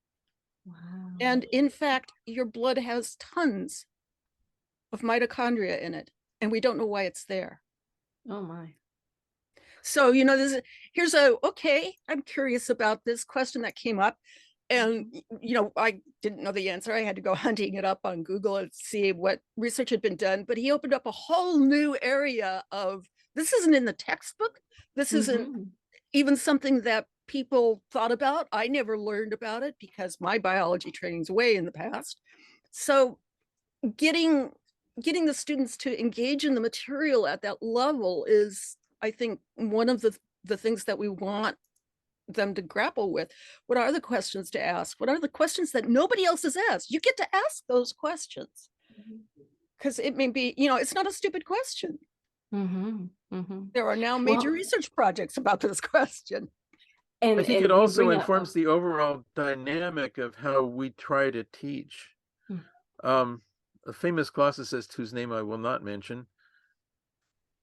S1: Wow.
S3: And in fact, your blood has tons of mitochondria in it, and we don't know why it's there.
S1: Oh my.
S3: So, you know, here's okay, I'm curious about this question that came up. And, you know, I didn't know the answer. I had to go hunting it up on Google and see what research had been done. But he opened up a whole new area of, this isn't in the textbook. This isn't even something that people thought about. I never learned about it because my biology training's way in the past. So getting getting the students to engage in the material at that level is, I think, one of the things that we want them to grapple with. What are the questions to ask? What are the questions that nobody else has asked? You get to ask those questions, because it may be, it's not a stupid question.
S1: Mm-hmm. Mm-hmm.
S3: There are now major
S1: Well,
S3: research projects about this question.
S2: I think it
S1: and you
S2: also
S1: bring up,
S2: informs the overall dynamic of how we try to teach.
S1: Hmm.
S2: A famous classicist whose name I will not mention,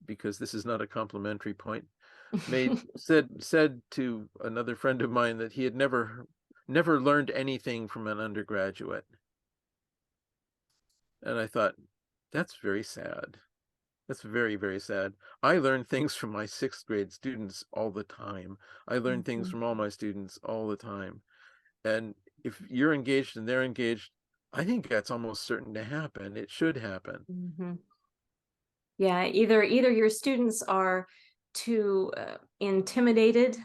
S2: because this is not a complimentary point, said to another friend of mine that he had never learned anything from an undergraduate. And I thought, that's very sad. That's very, very sad. I learn things from my 6th grade students all the time. I learn things
S1: Mhm.
S2: from all my students all the time. And if you're engaged and they're engaged, I think that's almost certain to happen. It should happen.
S1: Mhm. Yeah, either your students are too intimidated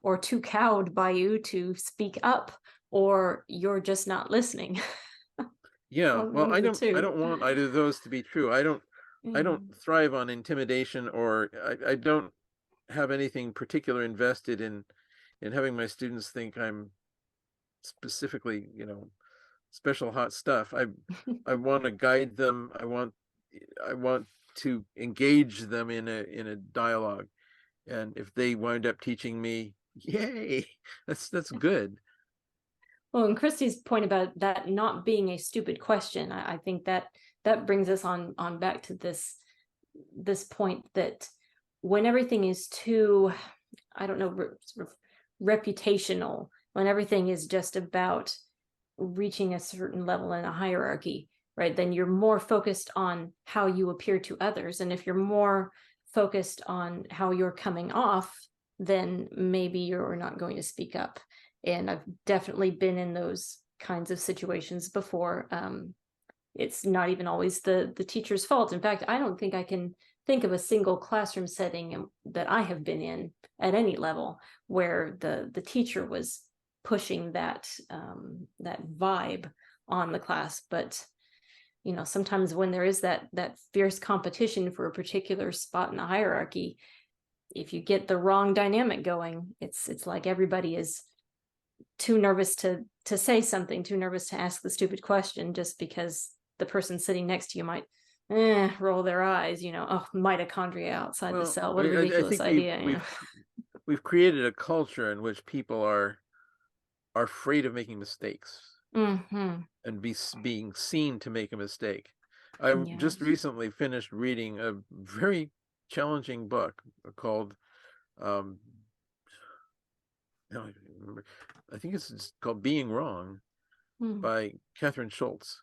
S1: or too cowed by you to speak up, or you're just not listening.
S2: Yeah, well,
S1: One of the
S2: I
S1: two.
S2: don't want either of those to be true. I don't
S1: Mm.
S2: thrive on intimidation, or I don't have anything particular invested in having my students think I'm specifically, special hot stuff. I want to guide them. I want to engage them in a dialogue. And if they wind up teaching me, yay, that's good.
S1: Well, and Christy's point about that not being a stupid question, I think that brings us on back to this point that when everything is too, I don't know, sort of reputational, when everything is just about reaching a certain level in a hierarchy, right, then you're more focused on how you appear to others. And if you're more focused on how you're coming off, then maybe you're not going to speak up. And I've definitely been in those kinds of situations before. It's not even always the teacher's fault. In fact, I don't think I can think of a single classroom setting that I have been in at any level where the teacher was pushing that vibe on the class. But sometimes when there is that fierce competition for a particular spot in the hierarchy, if you get the wrong dynamic going, it's like everybody is too nervous to say something, too nervous to ask the stupid question, just because the person sitting next to you might roll their eyes, oh, mitochondria outside the
S2: Well,
S1: cell, what a
S2: I
S1: ridiculous
S2: think
S1: idea.
S2: we've created a culture in which people are afraid of making mistakes
S1: Mm-hmm.
S2: and being seen to make a mistake. I just
S1: Yes.
S2: recently finished reading a very challenging book called no, I don't remember. I think it's called Being Wrong
S1: Mm-hmm.
S2: by Catherine Schultz.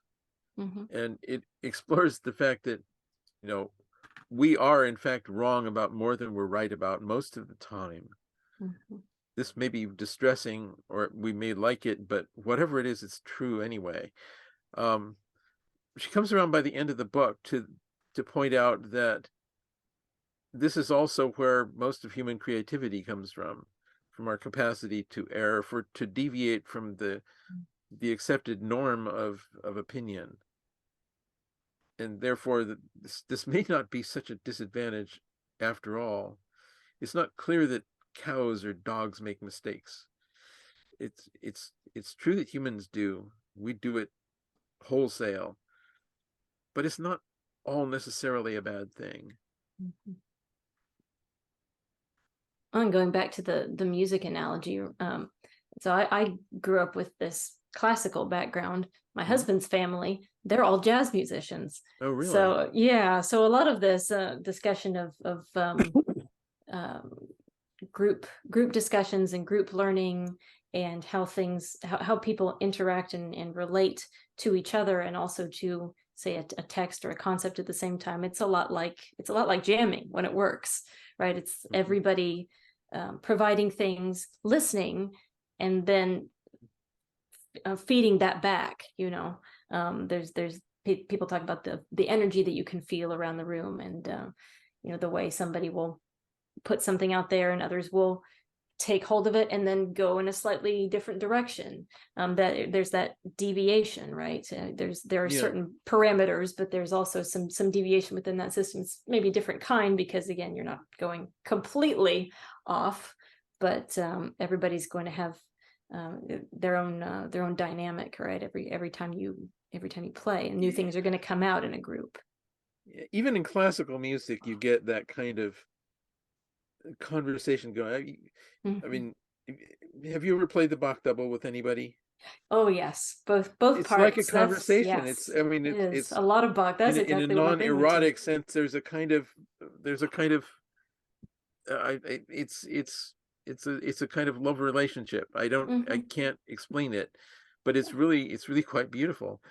S1: Mm-hmm.
S2: And it explores the fact that, we are in fact wrong about more than we're right about most of the time.
S1: Mm-hmm.
S2: This may be distressing, or we may like it, but whatever it is, it's true anyway. She comes around by the end of the book to point out that this is also where most of human creativity comes from our capacity to err, to deviate from the accepted norm of opinion. And therefore, this may not be such a disadvantage after all. It's not clear that cows or dogs make mistakes. It's true that humans do. We do it wholesale, but it's not all necessarily a bad thing.
S1: Mm-hmm. And going back to the music analogy, so I grew up with this classical background. My husband's family, they're all jazz musicians.
S2: Oh, really?
S1: So yeah, so a lot of this discussion of group discussions and group learning, and how people interact and relate to each other, and also to say a text or a concept at the same time. It's a lot like jamming when it works, right? It's everybody providing things, listening, and then feeding that back. There's people talk about the energy that you can feel around the room, and the way somebody will put something out there and others will take hold of it and then go in a slightly different direction. That there's that deviation, right? There are
S2: Yeah.
S1: certain parameters, but there's also some deviation within that system. It's maybe a different kind because again, you're not going completely off, but everybody's going to have their own dynamic, right? Every time you play, and new things are going to come out in a group.
S2: Even in classical music, you get that kind of conversation going. I mean, have you ever played the Bach double with anybody?
S1: Oh yes, both
S2: It's
S1: parts.
S2: like a conversation.
S1: Yes,
S2: I mean,
S1: it is
S2: it's
S1: a lot of Bach. That's
S2: in
S1: exactly
S2: a
S1: what my band went to.
S2: non-erotic sense. There's a kind of it's a kind of love relationship. I can't explain it, but it's really quite beautiful.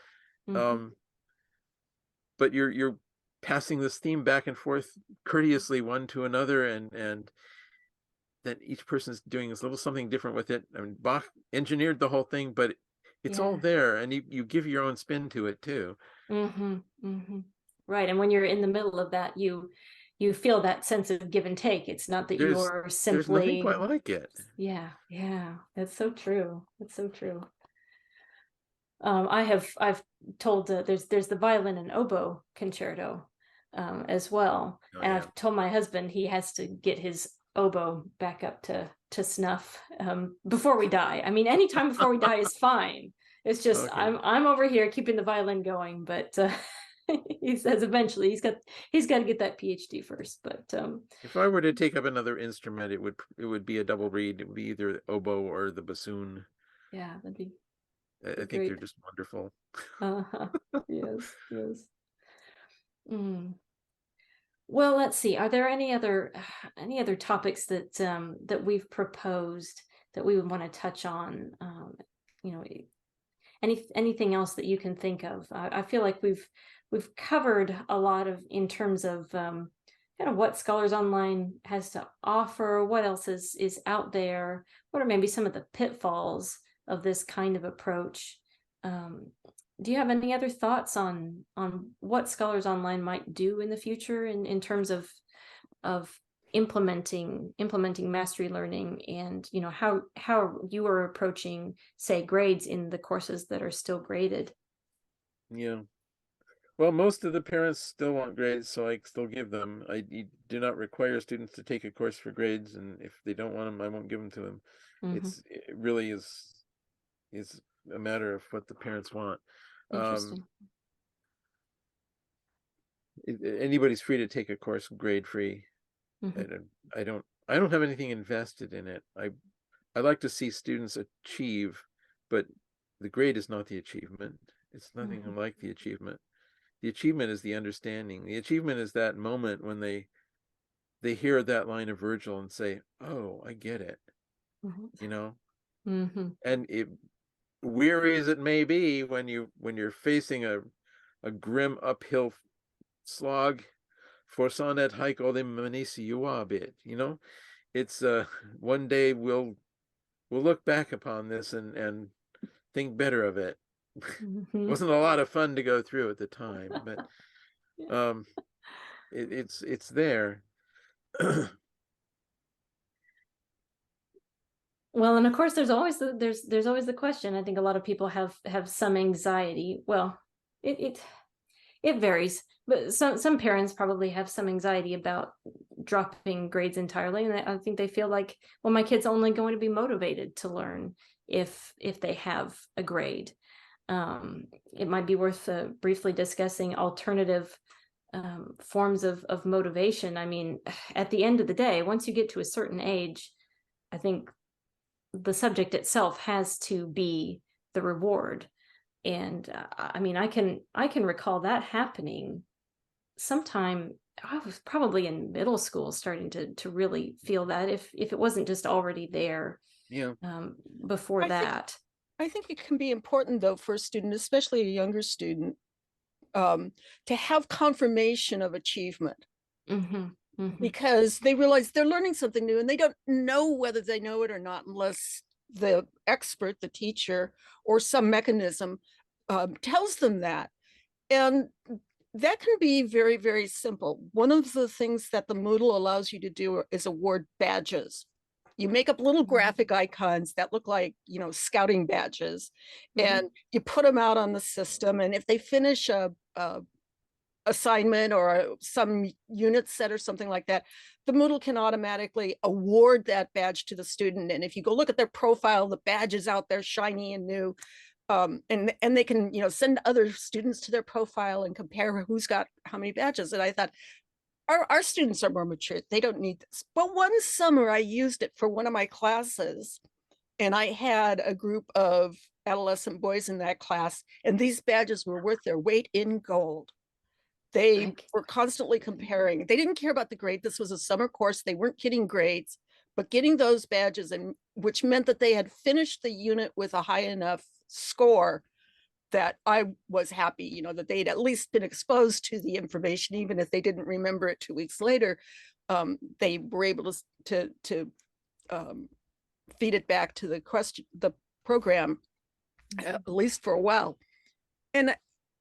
S2: But you're passing this theme back and forth courteously one to another, and then each person's doing this little something different with it. I mean, Bach engineered the whole thing, but it's all there, and you give your own spin to it too.
S1: Right, and when you're in the middle of that, you feel that sense of give and take. It's not that you're simply.
S2: There's nothing quite like it.
S1: Yeah, that's so true. That's so true. I've told there's the violin and oboe concerto as well, and I've told my husband he has to get his oboe back up to snuff before we die. I mean, anytime before we die is fine. It's just I'm over here keeping the violin going, but he says eventually he's got to get that PhD first. But
S2: if I were to take up another instrument, it would be a double reed. It would be either the oboe or the bassoon.
S1: Yeah, that'd be.
S2: I think they're just wonderful.
S1: Yes. Well, let's see. Are there any other topics that we've proposed that we would want to touch on? Anything else that you can think of? I feel like we've covered a lot of in terms of kind of what Scholars Online has to offer. What else is out there? What are maybe some of the pitfalls of this kind of approach? Do you have any other thoughts on what Scholars Online might do in the future in terms of implementing mastery learning, and how you are approaching, say, grades in the courses that are still graded?
S2: Yeah. Well, most of the parents still want grades, so I still give them. I do not require students to take a course for grades, and if they don't want them, I won't give them to them. It really is a matter of what the parents want.
S1: Interesting.
S2: Anybody's free to take a course grade free. I don't have anything invested in it. I like to see students achieve, but the grade is not the achievement. It's nothing like the achievement. The achievement is the understanding. The achievement is that moment when they hear that line of Virgil and say, "Oh, I get it." And it, weary as it may be, when you're facing a grim uphill slog, for sonnet haik olim manisi bit, it's one day we'll look back upon this and think better of it. Wasn't a lot of fun to go through at the time, but it's there.
S1: Well, and of course, there's always the question. I think a lot of people have some anxiety. Well, it varies, but some parents probably have some anxiety about dropping grades entirely, and I think they feel like, well, my kid's only going to be motivated to learn if they have a grade. It might be worth briefly discussing alternative forms of motivation. I mean, at the end of the day, once you get to a certain age, I think the subject itself has to be the reward. And I mean, I can recall that happening sometime. I was probably in middle school, starting to really feel that, if it wasn't just already there. Before that.
S3: I think it can be important, though, for a student, especially a younger student, to have confirmation of achievement. Because they realize they're learning something new, and they don't know whether they know it or not unless the expert, the teacher, or some mechanism tells them that. And that can be very, very simple. One of the things that the Moodle allows you to do is award badges. You make up little graphic icons that look like, scouting badges, and you put them out on the system. And if they finish a assignment or some unit set or something like that, the Moodle can automatically award that badge to the student. And if you go look at their profile, the badge is out there shiny and new. And they can, send other students to their profile and compare who's got how many badges. And I thought, our students are more mature. They don't need this. But one summer I used it for one of my classes, and I had a group of adolescent boys in that class, and these badges were worth their weight in gold. They were constantly comparing. They didn't care about the grade. This was a summer course. They weren't getting grades, but getting those badges, and which meant that they had finished the unit with a high enough score that I was happy, that they'd at least been exposed to the information, even if they didn't remember it 2 weeks later. They were able to feed it back to the program, at least for a while. And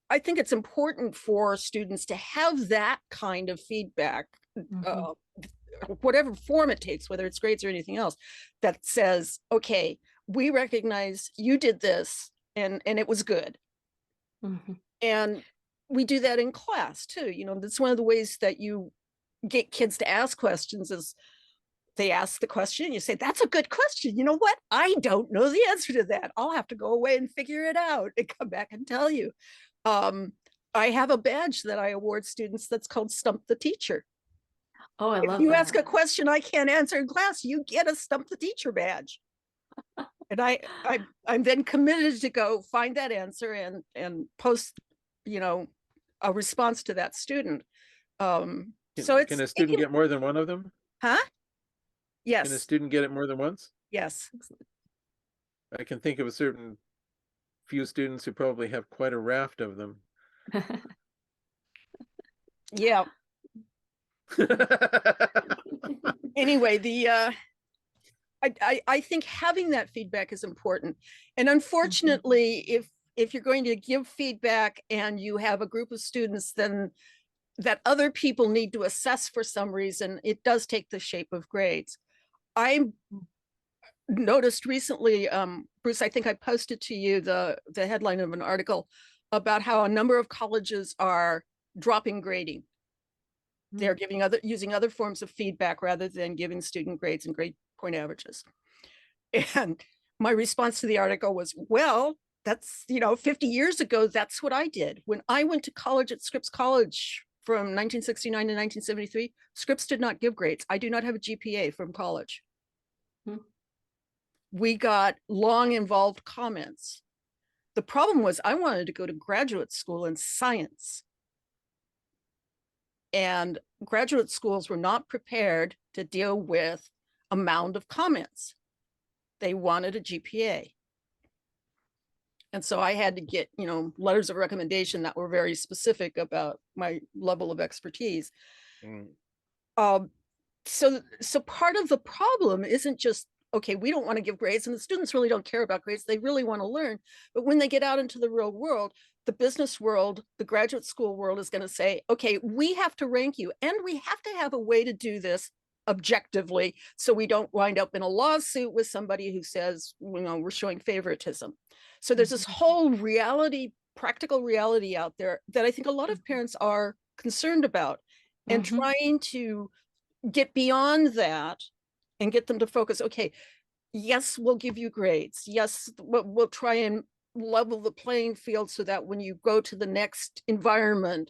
S3: I think it's important for students to have that kind of feedback, whatever form it takes, whether it's grades or anything else, that says, okay, we recognize you did this and it was good. And we do that in class too. That's one of the ways that you get kids to ask questions is they ask the question, you say, that's a good question. You know what? I don't know the answer to that. I'll have to go away and figure it out and come back and tell you. I have a badge that I award students that's called Stump the Teacher.
S1: Oh, I love
S3: you
S1: that.
S3: ask a question I can't answer in class, you get a Stump the Teacher badge. And I'm then committed to go find that answer and post, a response to that student.
S2: Can a student get more than one of them?
S3: Huh? Yes.
S2: Can a student get it more than once?
S3: Yes.
S2: I can think of a certain few students who probably have quite a raft of them.
S3: Yeah. Anyway, I think having that feedback is important. And unfortunately, if you're going to give feedback and you have a group of students then that other people need to assess for some reason, it does take the shape of grades. I noticed recently, Bruce, I think I posted to you the headline of an article about how a number of colleges are dropping grading. They're using other forms of feedback rather than giving student grades and grade point averages. And my response to the article was, well, that's, 50 years ago, that's what I did. When I went to college at Scripps College from 1969 to 1973, Scripps did not give grades. I do not have a GPA from college. We got long involved comments. The problem was I wanted to go to graduate school in science. And graduate schools were not prepared to deal with a mound of comments. They wanted a GPA. And so I had to get, letters of recommendation that were very specific about my level of expertise. So part of the problem isn't just, okay, we don't want to give grades, and the students really don't care about grades. They really want to learn. But when they get out into the real world, the business world, the graduate school world is going to say, okay, we have to rank you, and we have to have a way to do this objectively so we don't wind up in a lawsuit with somebody who says, we're showing favoritism. So there's this whole practical reality out there that I think a lot of parents are concerned about, and trying to get beyond that and get them to focus, okay, yes, we'll give you grades. Yes, we'll try and level the playing field so that when you go to the next environment,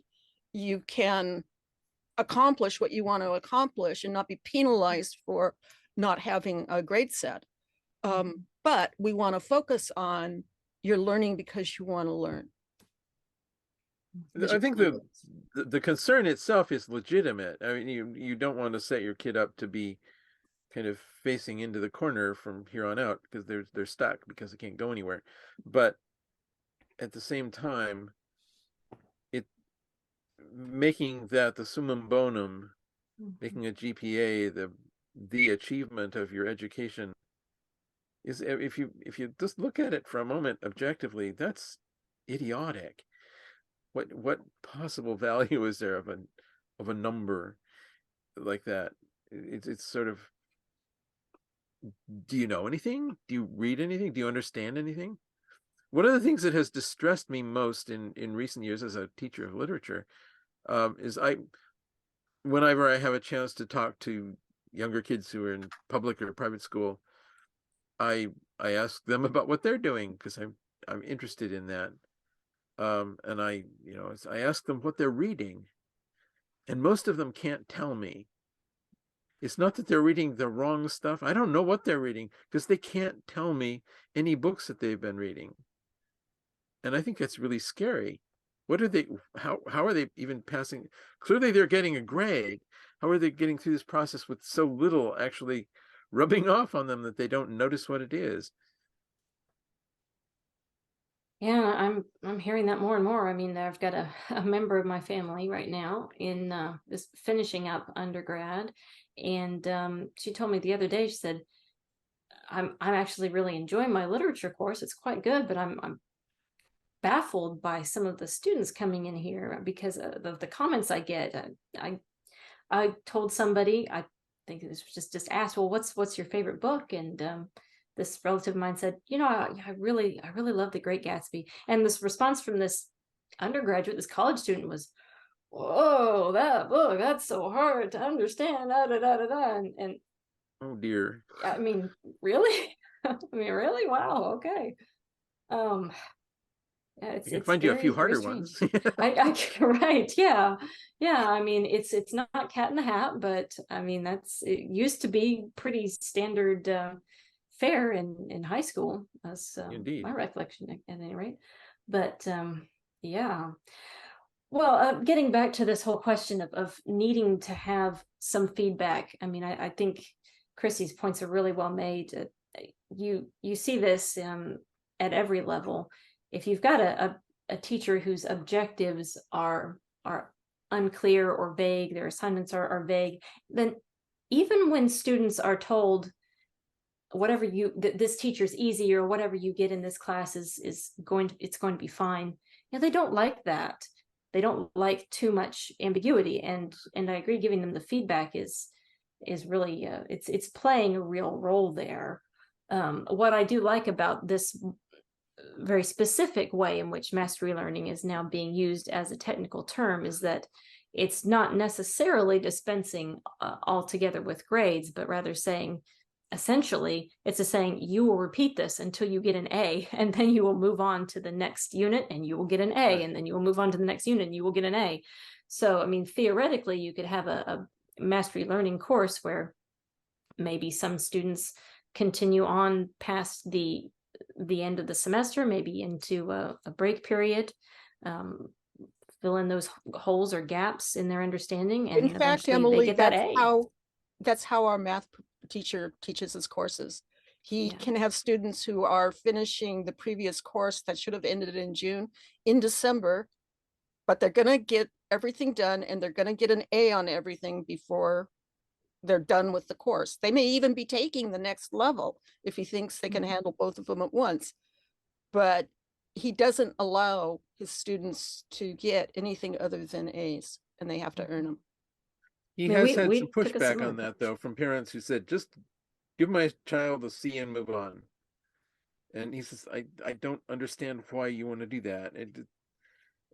S3: you can accomplish what you want to accomplish and not be penalized for not having a grade set. But we want to focus on you're learning because you want to learn.
S2: I think the concern itself is legitimate. I mean, you don't want to set your kid up to be kind of facing into the corner from here on out because they're stuck because they can't go anywhere. But at the same time, making that the summum bonum, making a GPA the achievement of your education is, if you just look at it for a moment objectively, that's idiotic. What possible value is there of a number like that? It's sort of, do you know anything? Do you read anything? Do you understand anything? One of the things that has distressed me most in recent years as a teacher of literature, is whenever I have a chance to talk to younger kids who are in public or private school, I ask them about what they're doing because I'm interested in that. And I ask them what they're reading, and most of them can't tell me. It's not that they're reading the wrong stuff. I don't know what they're reading because they can't tell me any books that they've been reading. And I think that's really scary. What are they, how are they even passing? Clearly they're getting a grade. How are they getting through this process with so little actually rubbing off on them that they don't notice what it is?
S1: Yeah, I'm hearing that more and more. I mean, I've got a member of my family right now in this finishing up undergrad, and she told me the other day, she said, I'm actually really enjoying my literature course. It's quite good, but I'm baffled by some of the students coming in here because of the comments I get. I told somebody, I think it was just asked, well, what's your favorite book? And this relative of mine said, I really love The Great Gatsby. And this response from this undergraduate, this college student was, whoa, that book, that's so hard to understand. Da, da, da, da, da. And
S2: Oh dear.
S1: I mean, really? I mean, really? Wow, okay. Yeah,
S2: I can
S1: it's
S2: find you a few
S1: very
S2: harder
S1: strange.
S2: ones.
S1: I right, yeah, yeah. I mean, it's not Cat in the Hat, but I mean it used to be pretty standard fare in high school, as
S2: Indeed.
S1: my recollection at any rate. But yeah. Well, getting back to this whole question of needing to have some feedback. I mean, I think Chrissy's points are really well made. You see this at every level. If you've got a teacher whose objectives are unclear or vague, their assignments are vague, then even when students are told whatever this teacher's easy, or whatever you get in this class is going to be fine, they don't like that. They don't like too much ambiguity, and I agree, giving them the feedback is really it's playing a real role there. What I do like about this very specific way in which mastery learning is now being used as a technical term is that it's not necessarily dispensing altogether with grades, but rather saying, essentially, it's a saying, you will repeat this until you get an A, and then you will move on to the next unit and you will get an A,
S2: Right.
S1: and then you will move on to the next unit and you will get an A. So, I mean, theoretically, you could have a mastery learning course where maybe some students continue on past the end of the semester, maybe into a break period, fill in those holes or gaps in their understanding, and
S3: In fact,
S1: eventually they
S3: Emily,
S1: get that A.
S3: that's how our math teacher teaches his courses. He
S1: Yeah.
S3: can have students who are finishing the previous course that should have ended in June in December, but they're going to get everything done and they're going to get an A on everything before they're done with the course. They may even be taking the next level if he thinks they can handle both of them at once. But he doesn't allow his students to get anything other than A's, and they have to earn them.
S2: He
S1: I mean,
S2: has had
S1: we
S2: some
S1: took a
S2: pushback
S1: similar
S2: on that
S1: approach.
S2: though from parents who said, just give my child a C and move on. And he says, I don't understand why you want to do that.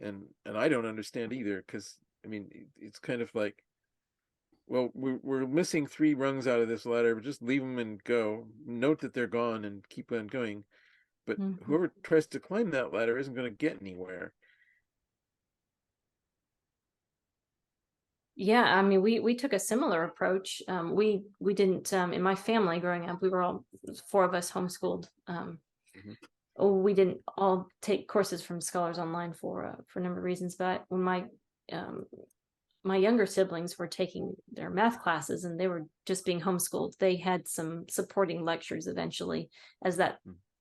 S2: And I don't understand either, because I mean, it's kind of like, well, we're missing 3 rungs out of this ladder, but just leave them and go. Note that they're gone and keep on going. But whoever tries to climb that ladder isn't going to get anywhere.
S1: Yeah, I mean, we took a similar approach. We didn't in my family growing up, we were all 4 of us homeschooled. We didn't all take courses from Scholars Online for a number of reasons, but when my younger siblings were taking their math classes and they were just being homeschooled, they had some supporting lectures eventually as that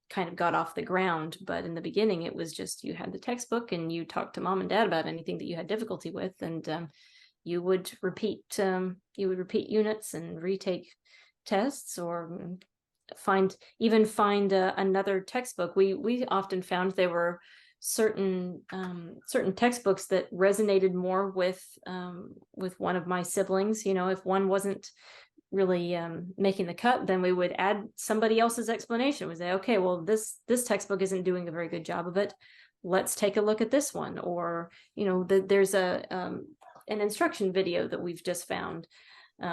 S1: kind of got off the ground. But in the beginning, it was just, you had the textbook and you talked to mom and dad about anything that you had difficulty with, and you would repeat units and retake tests, or find another textbook. We often found there were certain textbooks that resonated more with one of my siblings. If one wasn't really making the cut, then we would add somebody else's explanation. We say, okay, well, this textbook isn't doing a very good job of it. Let's take a look at this one. Or, there's an instruction video that we've just found.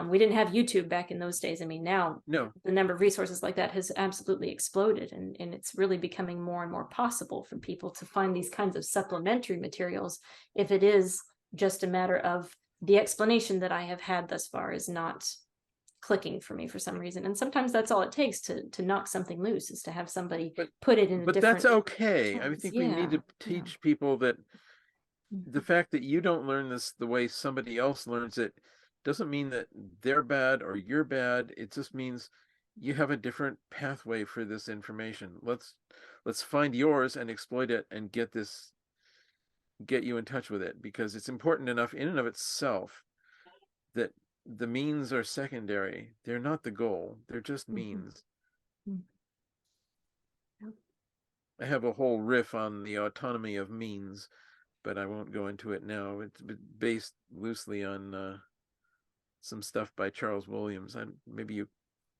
S1: We didn't have YouTube back in those days. I mean, now
S2: No,
S1: the number of resources like that has absolutely exploded, and it's really becoming more and more possible for people to find these kinds of supplementary materials if it is just a matter of the explanation that I have had thus far is not clicking for me for some reason. And sometimes that's all it takes to knock something loose, is to have somebody put it in a
S2: but
S1: different
S2: that's okay. I
S1: sense.
S2: think we need to teach people that the fact that you don't learn this the way somebody else learns it doesn't mean that they're bad or you're bad. It just means you have a different pathway for this information. Let's find yours and exploit it and get you in touch with it, because it's important enough in and of itself that the means are secondary. They're not the goal. They're just means. I have a whole riff on the autonomy of means, but I won't go into it now. It's based loosely on some stuff by Charles Williams. Maybe you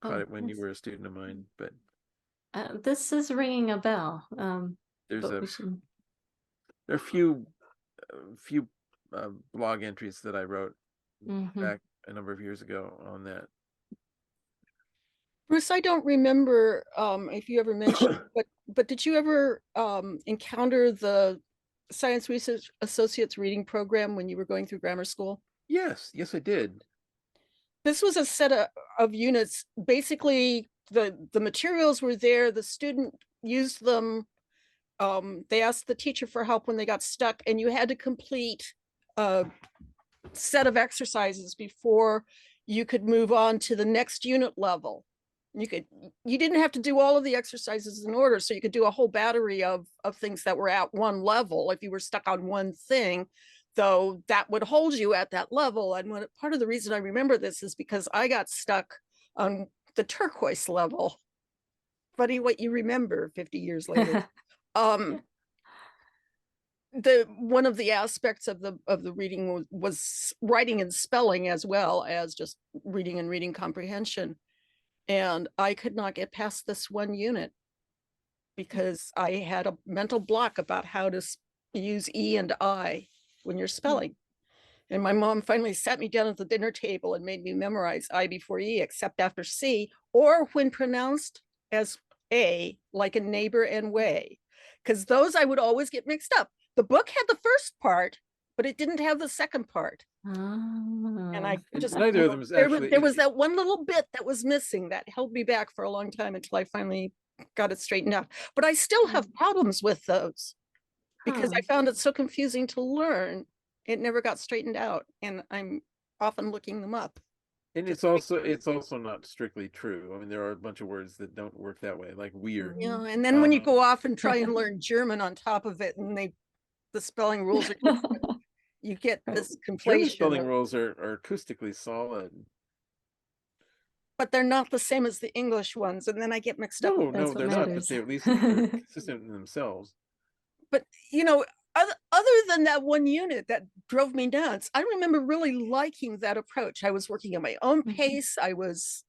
S2: caught it when you were a student of mine, but
S1: this is ringing a bell.
S2: there
S1: But
S2: are a few blog entries that I wrote back a number of years ago on that.
S3: Bruce, I don't remember if you ever mentioned, but did you ever encounter the Science Research Associates reading program when you were going through grammar school?
S2: Yes, I did.
S3: This was a set of units. Basically, the materials were there. The student used them. They asked the teacher for help when they got stuck, and you had to complete a set of exercises before you could move on to the next unit level. You didn't have to do all of the exercises in order, so you could do a whole battery of things that were at one level. If you were stuck on one thing, though, that would hold you at that level. And part of the reason I remember this is because I got stuck on the turquoise level. Funny what you remember 50 years later. One of the aspects of the reading was writing and spelling, as well as just reading and reading comprehension. And I could not get past this one unit because I had a mental block about how to use E and I when you're spelling. And my mom finally sat me down at the dinner table and made me memorize I before E, except after C, or when pronounced as A, like a neighbor and way, because those I would always get mixed up. The book had the first part, but it didn't have the second part. And I just,
S2: neither of them is actually,
S3: there was that one little bit that was missing that held me back for a long time until I finally got it straightened out. But I still have problems with those because I found it so confusing to learn. It never got straightened out, and I'm often looking them up.
S2: And it's also not strictly true. I mean, there are a bunch of words that don't work that way, like weird.
S3: Yeah, and then when you go off and try and learn German on top of it, and the spelling rules are different, you get this conflation.
S2: German spelling rules are acoustically solid,
S3: but they're not the same as the English ones, and then I get mixed up.
S2: No, they're not, but they at least they're consistent in themselves.
S3: But other than that one unit that drove me nuts, I remember really liking that approach. I was working at my own pace. I was,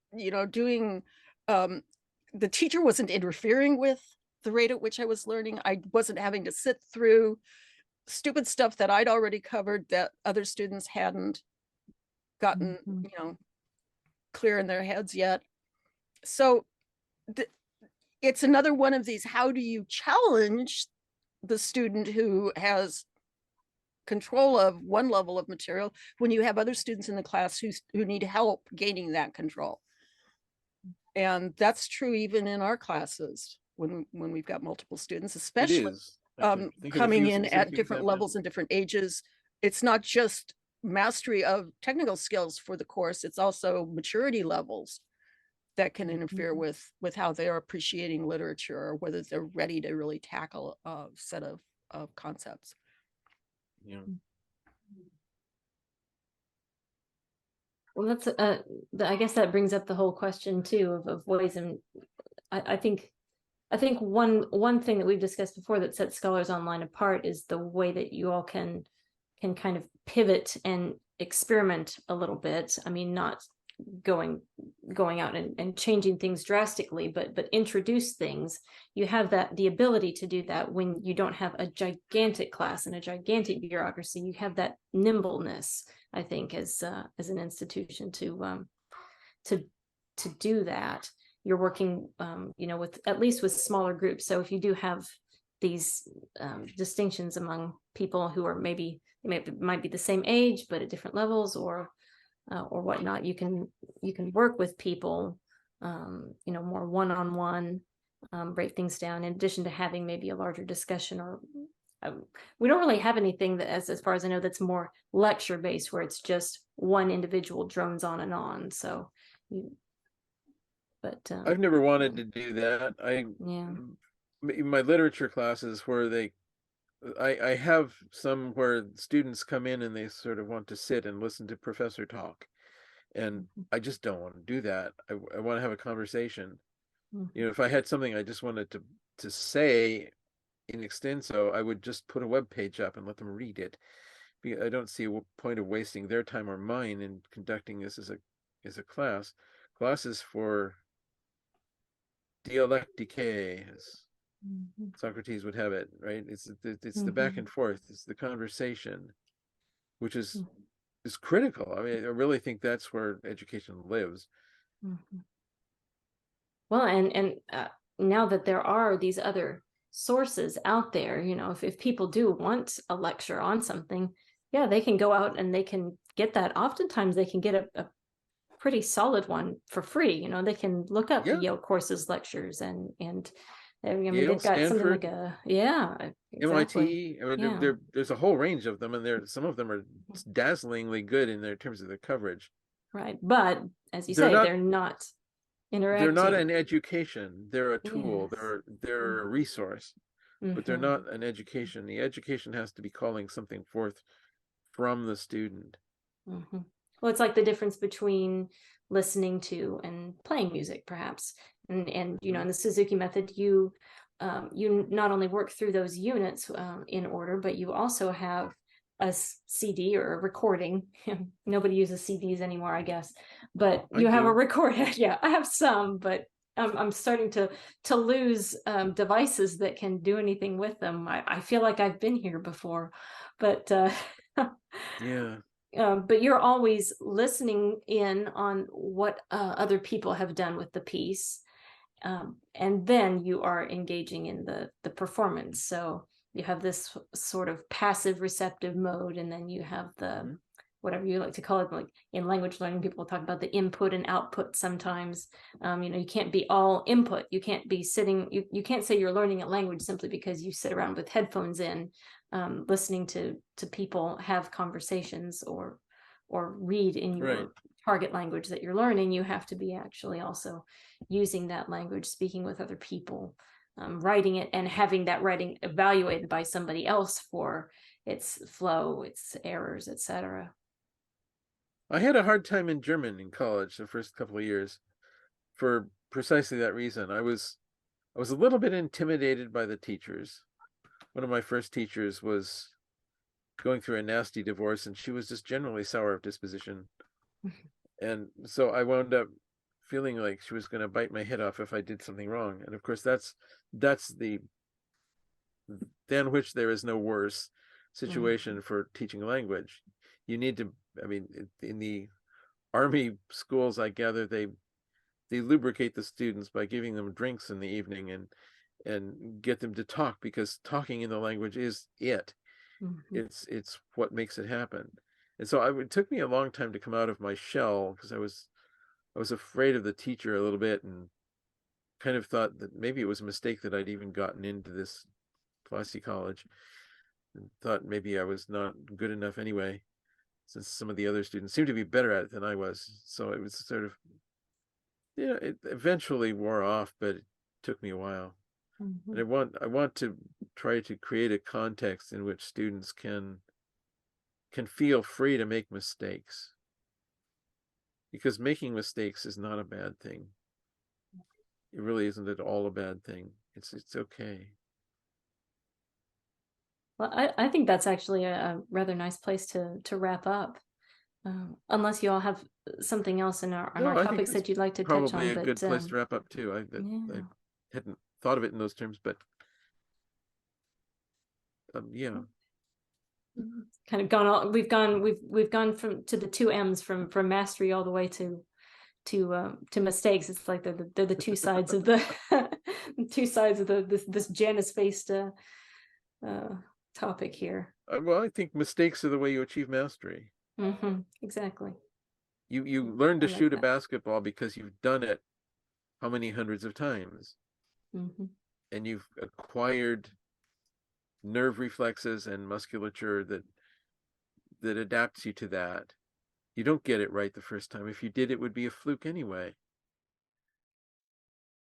S3: doing, the teacher wasn't interfering with the rate at which I was learning. I wasn't having to sit through stupid stuff that I'd already covered that other students hadn't gotten, clear in their heads yet. So it's another one of these, how do you challenge the student who has control of one level of material when you have other students in the class who need help gaining that control? And that's true even in our classes when we've got multiple students, especially coming in at different levels and different ages. It's not just mastery of technical skills for the course, it's also maturity levels that can interfere with how they're appreciating literature, or whether they're ready to really tackle a set of concepts.
S2: Yeah.
S1: Well, that's I guess that brings up the whole question too of ways, and I think one thing that we've discussed before that sets Scholars Online apart is the way that you all can kind of pivot and experiment a little bit. I mean, not going out and changing things drastically, but introduce things. You have the ability to do that when you don't have a gigantic class and a gigantic bureaucracy. You have that nimbleness, I think, as an institution to do that. You're working, with at least with smaller groups. So if you do have these distinctions among people who are might be the same age but at different levels or whatnot, you can work with people, more one-on-one, break things down, in addition to having maybe a larger discussion. Or we don't really have anything that, as far as I know, that's more lecture based, where it's just one individual drones on and on. So
S2: I've never wanted to do that.
S1: Yeah.
S2: In my literature classes where I have some where students come in and they sort of want to sit and listen to professor talk. And I just don't want to do that. I want to have a conversation. If I had something I just wanted to say in extenso, I would just put a web page up and let them read it. I don't see a point of wasting their time or mine in conducting this as a class. Classes for dialectique, as Socrates would have it, right? It's the back and forth, it's the conversation, which is critical. I mean, I really think that's where education lives.
S1: Well, and now that there are these other sources out there, if people do want a lecture on something, yeah, they can go out and they can get that. Oftentimes they can get a pretty solid one for free. They can look up Yale courses lectures and I mean,
S2: Yale,
S1: they've got
S2: Stanford,
S1: something like exactly.
S2: MIT. I mean, there's a whole range of them, and some of them are dazzlingly good in their terms of their coverage.
S1: Right, but as you
S2: They're
S1: say,
S2: not,
S1: they're not interactive.
S2: They're not an education. They're a tool.
S1: Yes.
S2: They're a resource, but they're not an education. The education has to be calling something forth from the student.
S1: Well, it's like the difference between listening to and playing music, perhaps. And in the Suzuki method, you not only work through those units in order, but you also have a CD or a recording. Nobody uses CDs anymore, I guess, but you have a recording. Yeah, I have some, but I'm starting to lose devices that can do anything with them. I feel like I've been here before, but
S2: yeah.
S1: But you're always listening in on what other people have done with the piece, and then you are engaging in the performance. So you have this sort of passive receptive mode, and then you have the whatever you like to call it. Like in language learning, people talk about the input and output sometimes. You can't be all input. You can't be sitting, you can't say you're learning a language simply because you sit around with headphones in, listening to people have conversations or read in your target language that you're learning. You have to be actually also using that language, speaking with other people, writing it, and having that writing evaluated by somebody else for its flow, its errors, etc.
S2: I had a hard time in German in college the first couple of years for precisely that reason. I was a little bit intimidated by the teachers. One of my first teachers was going through a nasty divorce, and she was just generally sour of disposition. And so I wound up feeling like she was going to bite my head off if I did something wrong. And of course, that's the than which there is no worse situation for teaching language. You need to, I mean, in the Army schools, I gather they lubricate the students by giving them drinks in the evening and get them to talk, because talking in the language is it. It's what makes it happen. And so it took me a long time to come out of my shell, because I was afraid of the teacher a little bit, and kind of thought that maybe it was a mistake that I'd even gotten into this classy college, and thought maybe I was not good enough anyway, since some of the other students seemed to be better at it than I was. So it was sort of, it eventually wore off, but it took me a while. And I want to try to create a context in which students can feel free to make mistakes, because making mistakes is not a bad thing. It really isn't at all a bad thing. It's okay.
S1: Well, I think that's actually a rather nice place to wrap up. Unless you all have something else in
S2: No,
S1: our
S2: I think
S1: topics
S2: that's
S1: that you'd like to touch
S2: probably
S1: on,
S2: a good
S1: but
S2: place to wrap up too. I
S1: yeah.
S2: hadn't thought of it in those terms, but yeah.
S1: Kind of gone all, we've gone from to the two M's from mastery all the way to mistakes. It's like they're the two sides of the two sides of this Janus faced topic here.
S2: Well, I think mistakes are the way you achieve mastery.
S1: Exactly.
S2: You learn to
S1: I like
S2: shoot a
S1: that.
S2: basketball because you've done it how many hundreds of times, and you've acquired nerve reflexes and musculature that adapts you to that. You don't get it right the first time. If you did, it would be a fluke anyway.